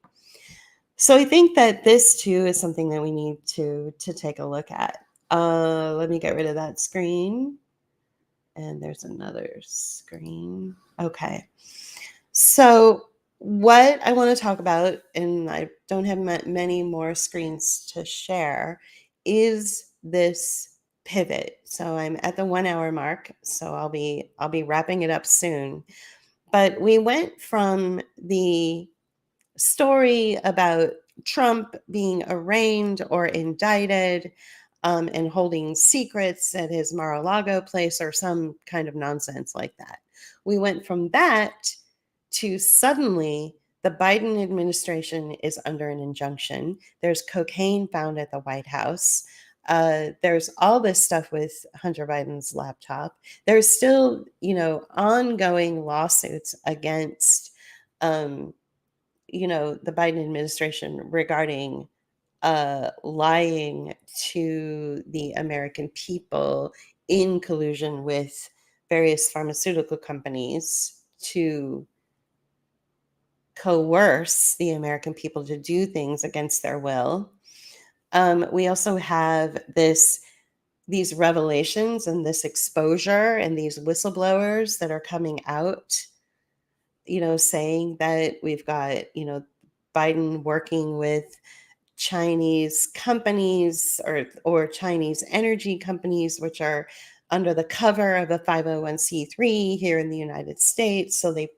So I think that this too is something that we need to take a look at. Let me get rid of that screen. And there's another screen. Okay. So what I want to talk about, and I don't have many more screens to share, is this pivot. So I'm at the 1 hour mark, so I'll be wrapping it up soon. But we went from the story about Trump being arraigned or indicted and holding secrets at his Mar-a-Lago place or some kind of nonsense like that. We went from that to suddenly the Biden administration is under an injunction. There's cocaine found at the White House. There's all this stuff with Hunter Biden's laptop. There's still, ongoing lawsuits against, the Biden administration regarding lying to the American people in collusion with various pharmaceutical companies to coerce the American people to do things against their will. We also have these revelations and this exposure and these whistleblowers that are coming out, saying that we've got, Biden working with Chinese companies or Chinese energy companies, which are under the cover of a 501c3 here in the United States. So they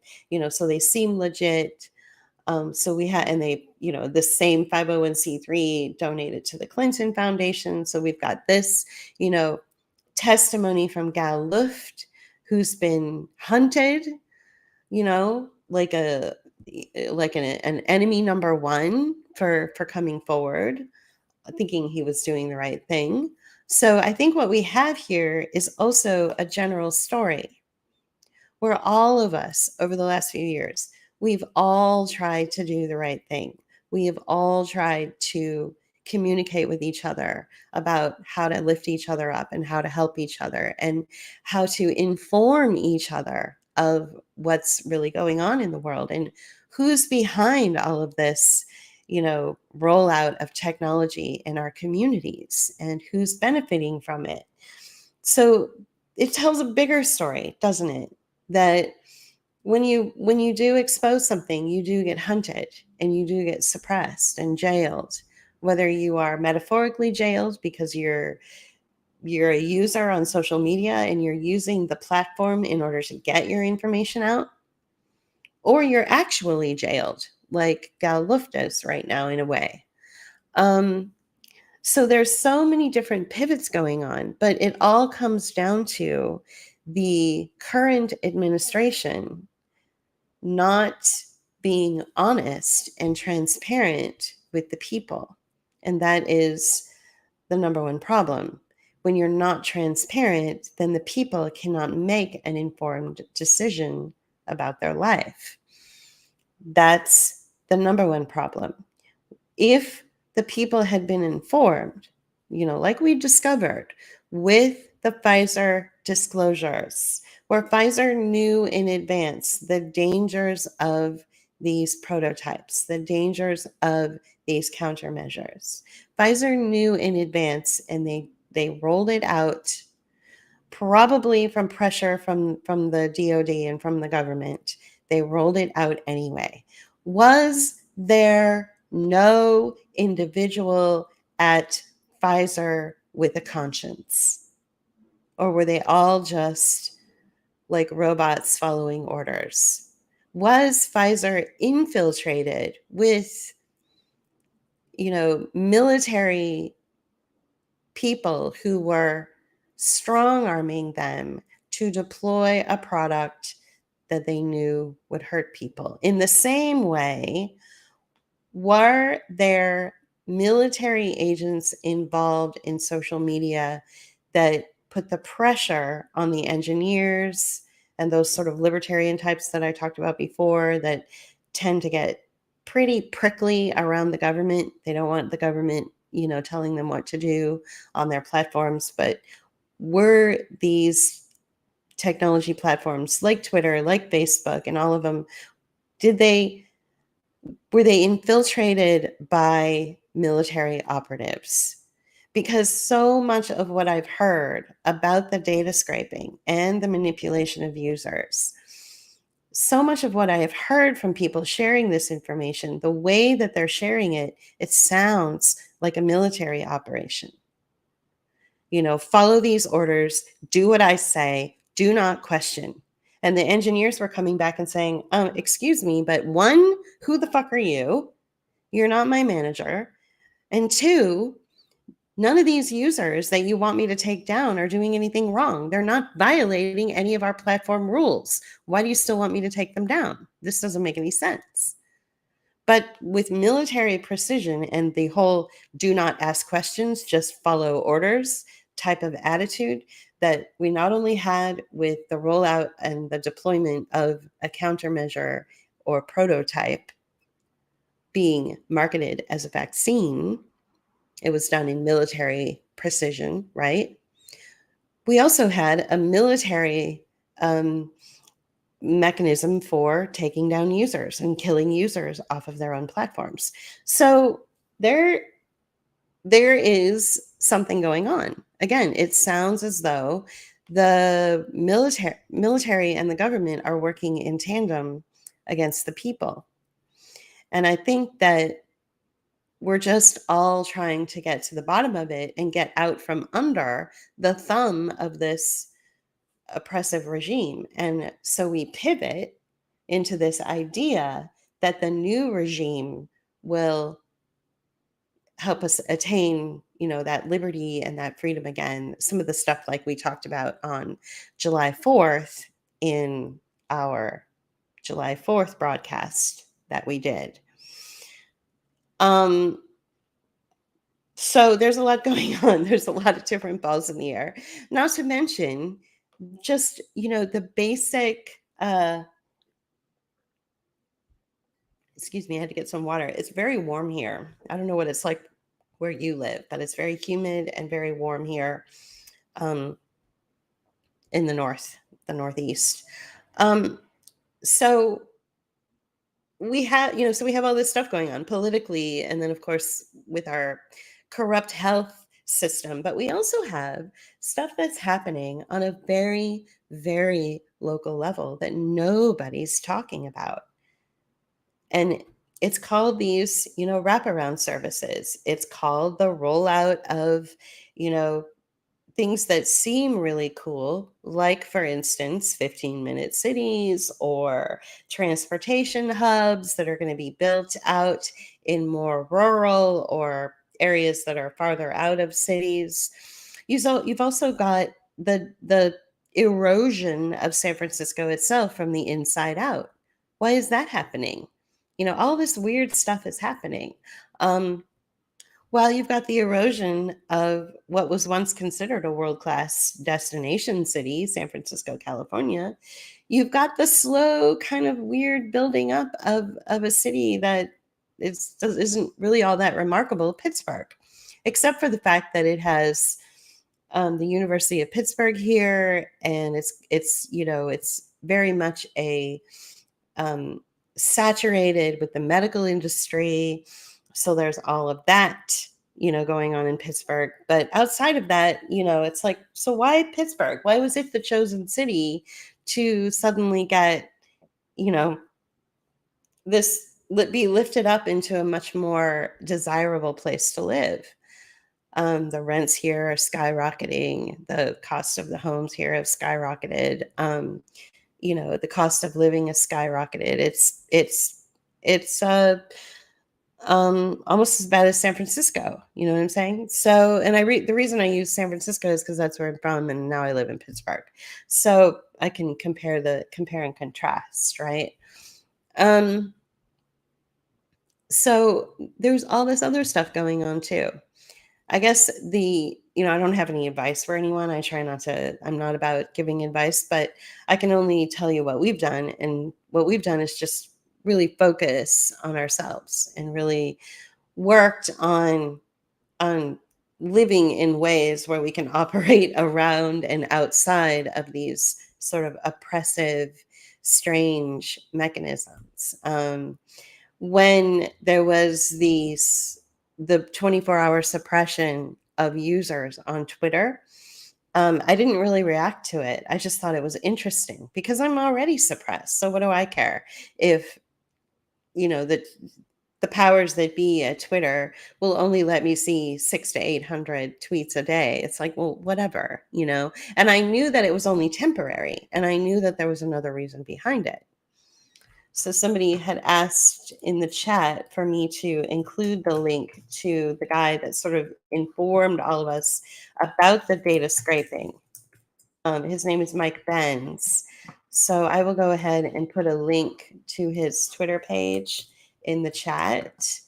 seem legit. So we had, and they, the same 501c3 donated to the Clinton Foundation. So we've got this, testimony from Gal Luft, who's been hunted, like an enemy number one for coming forward, thinking he was doing the right thing. So I think what we have here is also a general story where all of us over the last few years, we've all tried to do the right thing. We have all tried to communicate with each other about how to lift each other up and how to help each other and how to inform each other of what's really going on in the world and who's behind all of this, rollout of technology in our communities and who's benefiting from it. So it tells a bigger story, doesn't it? That when you do expose something, you do get hunted and you do get suppressed and jailed, whether you are metaphorically jailed because you're a user on social media and you're using the platform in order to get your information out, or you're actually jailed, like Gal Luft is right now in a way. So there's so many different pivots going on, but it all comes down to the current administration not being honest and transparent with the people. And that is the number one problem. When you're not transparent, then the people cannot make an informed decision about their life. That's the number one problem. If the people had been informed, like we discovered with the Pfizer disclosures, where Pfizer knew in advance the dangers of these prototypes, the dangers of these countermeasures. Pfizer knew in advance and they rolled it out, probably from pressure from the DoD and from the government. They rolled it out anyway. Was there no individual at Pfizer with a conscience? Or were they all just like robots following orders? Was Pfizer infiltrated with, military people who were strong arming them to deploy a product that they knew would hurt people? In the same way, were there military agents involved in social media that put the pressure on the engineers and those sort of libertarian types that I talked about before that tend to get pretty prickly around the government? They don't want the government, telling them what to do on their platforms. But were these technology platforms like Twitter, like Facebook, and all of them, were they infiltrated by military operatives? Because so much of what I've heard about the data scraping and the manipulation of users, so much of what I have heard from people sharing this information, the way that they're sharing it, it sounds like a military operation. Follow these orders, do what I say, do not question. And the engineers were coming back and saying, excuse me, but one, who the fuck are you? You're not my manager. And two, none of these users that you want me to take down are doing anything wrong. They're not violating any of our platform rules. Why do you still want me to take them down? This doesn't make any sense. But with military precision and the whole do not ask questions, just follow orders type of attitude that we not only had with the rollout and the deployment of a countermeasure or prototype being marketed as a vaccine, It was done in military precision, right? We also had a military mechanism for taking down users and killing users off of their own platforms. So there is something going on. Again, it sounds as though the military and the government are working in tandem against the people. And I think that we're just all trying to get to the bottom of it and get out from under the thumb of this oppressive regime. And so we pivot into this idea that the new regime will help us attain, that liberty and that freedom again. Some of the stuff like we talked about on July 4th in our July 4th broadcast that we did. So there's a lot going on. There's a lot of different balls in the air. Not to mention just, the basic excuse me, I had to get some water. It's very warm here. I don't know what it's like where you live, but it's very humid and very warm here um, in the northeast. Um, so we have all this stuff going on politically, and then of course with our corrupt health system, but we also have stuff that's happening on a very, very local level that nobody's talking about. And it's called these, wraparound services. It's called the rollout of, things that seem really cool, like, for instance, 15-minute cities or transportation hubs that are going to be built out in more rural or areas that are farther out of cities. You've also got the erosion of San Francisco itself from the inside out. Why is that happening? All this weird stuff is happening. Well, you've got the erosion of what was once considered a world-class destination city, San Francisco, California. You've got the slow, kind of weird building up of a city that isn't really all that remarkable, Pittsburgh, except for the fact that it has the University of Pittsburgh here, and it's very much a saturated with the medical industry. So there's all of that, going on in Pittsburgh. But outside of that, it's like, so why Pittsburgh? Why was it the chosen city to suddenly get, this be lifted up into a much more desirable place to live? The rents here are skyrocketing. The cost of the homes here have skyrocketed. The cost of living is skyrocketed. It's almost as bad as San Francisco. You know what I'm saying? So, and the reason I use San Francisco is because that's where I'm from, and now I live in Pittsburgh, so I can compare and contrast, right? So there's all this other stuff going on too. I guess I don't have any advice for anyone. I'm not about giving advice, but I can only tell you what we've done. And what we've done is just really focus on ourselves and really worked on living in ways where we can operate around and outside of these sort of oppressive, strange mechanisms. When there was the 24-hour suppression of users on Twitter, I didn't really react to it. I just thought it was interesting because I'm already suppressed. So what do I care if, the powers that be at Twitter will only let me see 600 to 800 tweets a day? It's like, well, whatever, And I knew that it was only temporary, and I knew that there was another reason behind it. So somebody had asked in the chat for me to include the link to the guy that sort of informed all of us about the data scraping. His name is Mike Benz. So I will go ahead and put a link to his Twitter page in the chat,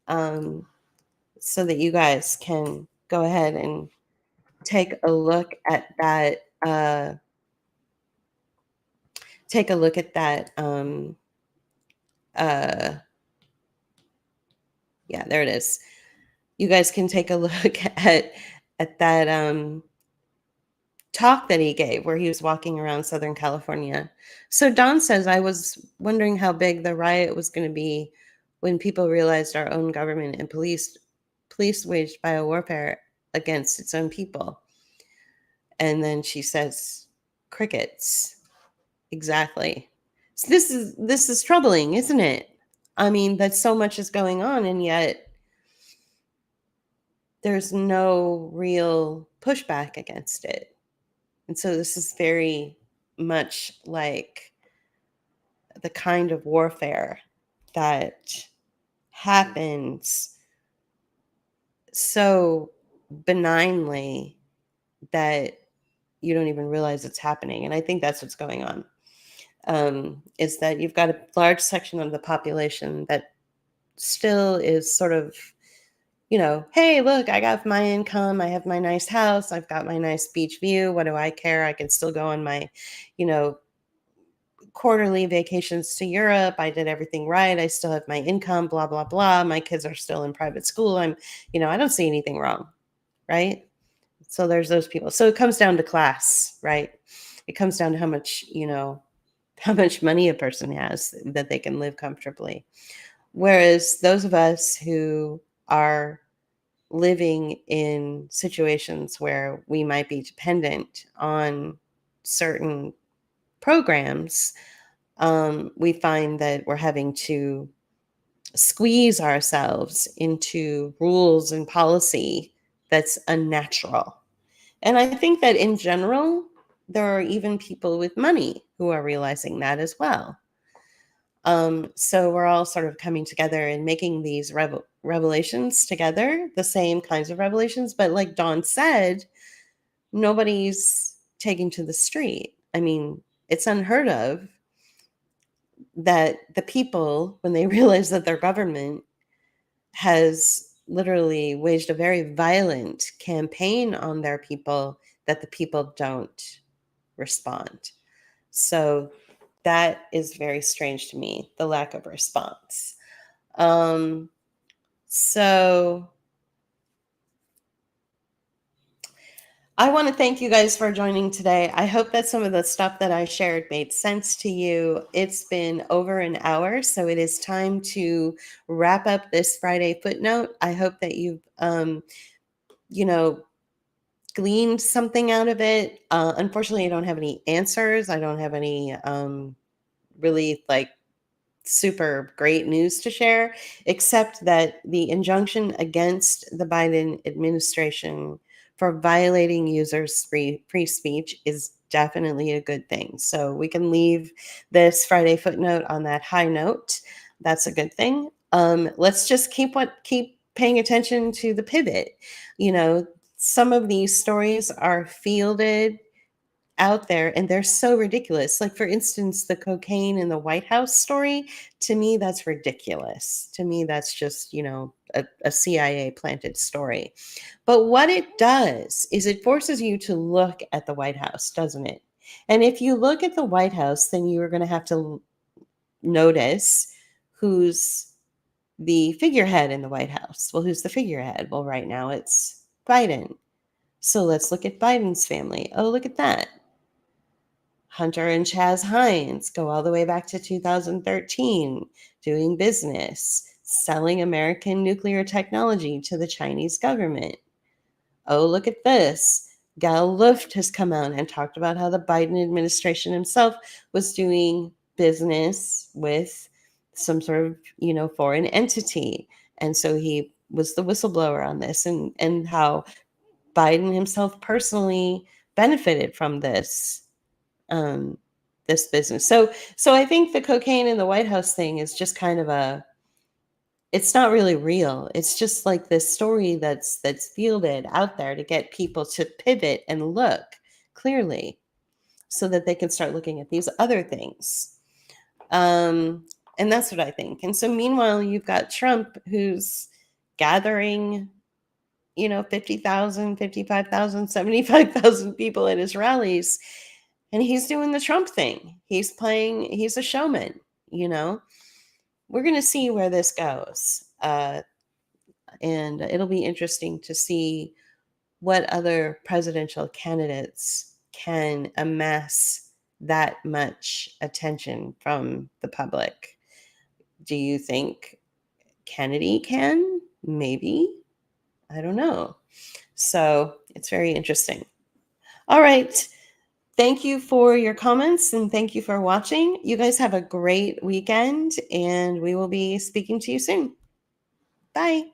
so that you guys can go ahead and take a look at that. Take a look at that. Yeah, there it is. You guys can take a look at that talk that he gave where he was walking around Southern California. So Don says, I was wondering how big the riot was going to be when people realized our own government and police waged biowarfare against its own people. And then she says, crickets. Exactly. So this is troubling, isn't it? I mean, that so much is going on, and yet there's no real pushback against it. And so this is very much like the kind of warfare that happens so benignly that you don't even realize it's happening. And I think that's what's going on. Is that you've got a large section of the population that still is sort of, hey, look, I got my income, I have my nice house, I've got my nice beach view. What do I care? I can still go on my, you know, quarterly vacations to Europe. I did everything right. I still have my income, blah, blah, blah. My kids are still in private school. I don't see anything wrong. Right. So there's those people. So it comes down to class, right? It comes down to how much money a person has that they can live comfortably. Whereas those of us who are living in situations where we might be dependent on certain programs, we find that we're having to squeeze ourselves into rules and policy that's unnatural. And I think that in general, there are even people with money who are realizing that as well. So we're all sort of coming together and making these revelations together, the same kinds of revelations. But like Dawn said, nobody's taking to the street. I mean, it's unheard of that the people, when they realize that their government has literally waged a very violent campaign on their people, that the people don't respond. So that is very strange to me, the lack of response. So I want to thank you guys for joining today. I hope that some of the stuff that I shared made sense to you. It's been over an hour, so it is time to wrap up this Friday footnote. I hope that you've, gleaned something out of it. Unfortunately, I don't have any answers. I don't have any really super great news to share, except that the injunction against the Biden administration for violating users' free speech is definitely a good thing. So we can leave this Friday footnote on that high note. That's a good thing. Let's just keep paying attention to the pivot. Some of these stories are fielded out there and they're so ridiculous. Like, for instance, the cocaine in the White House story, to me, that's ridiculous. To me, that's just, a CIA planted story. But what it does is it forces you to look at the White House, doesn't it? And if you look at the White House, then you are going to have to notice who's the figurehead in the White House. Well, who's the figurehead? Well, right now it's Biden. So let's look at Biden's family. Oh, look at that. Hunter and Chaz Hines go all the way back to 2013, doing business, selling American nuclear technology to the Chinese government. Oh, look at this. Gal Luft has come out and talked about how the Biden administration himself was doing business with some sort of, foreign entity. And so he was the whistleblower on this, and how Biden himself personally benefited from this business. So I think the cocaine in the White House thing is just kind of it's not really real. It's just like this story that's fielded out there to get people to pivot and look clearly so that they can start looking at these other things. And that's what I think. And so meanwhile, you've got Trump, who's gathering 50,000, 55,000, 75,000 people at his rallies. And he's doing the Trump thing. He's a showman. We're going to see where this goes. And it'll be interesting to see what other presidential candidates can amass that much attention from the public. Do you think Kennedy can? Maybe. I don't know. So it's very interesting. All right. Thank you for your comments and thank you for watching. You guys have a great weekend and we will be speaking to you soon. Bye.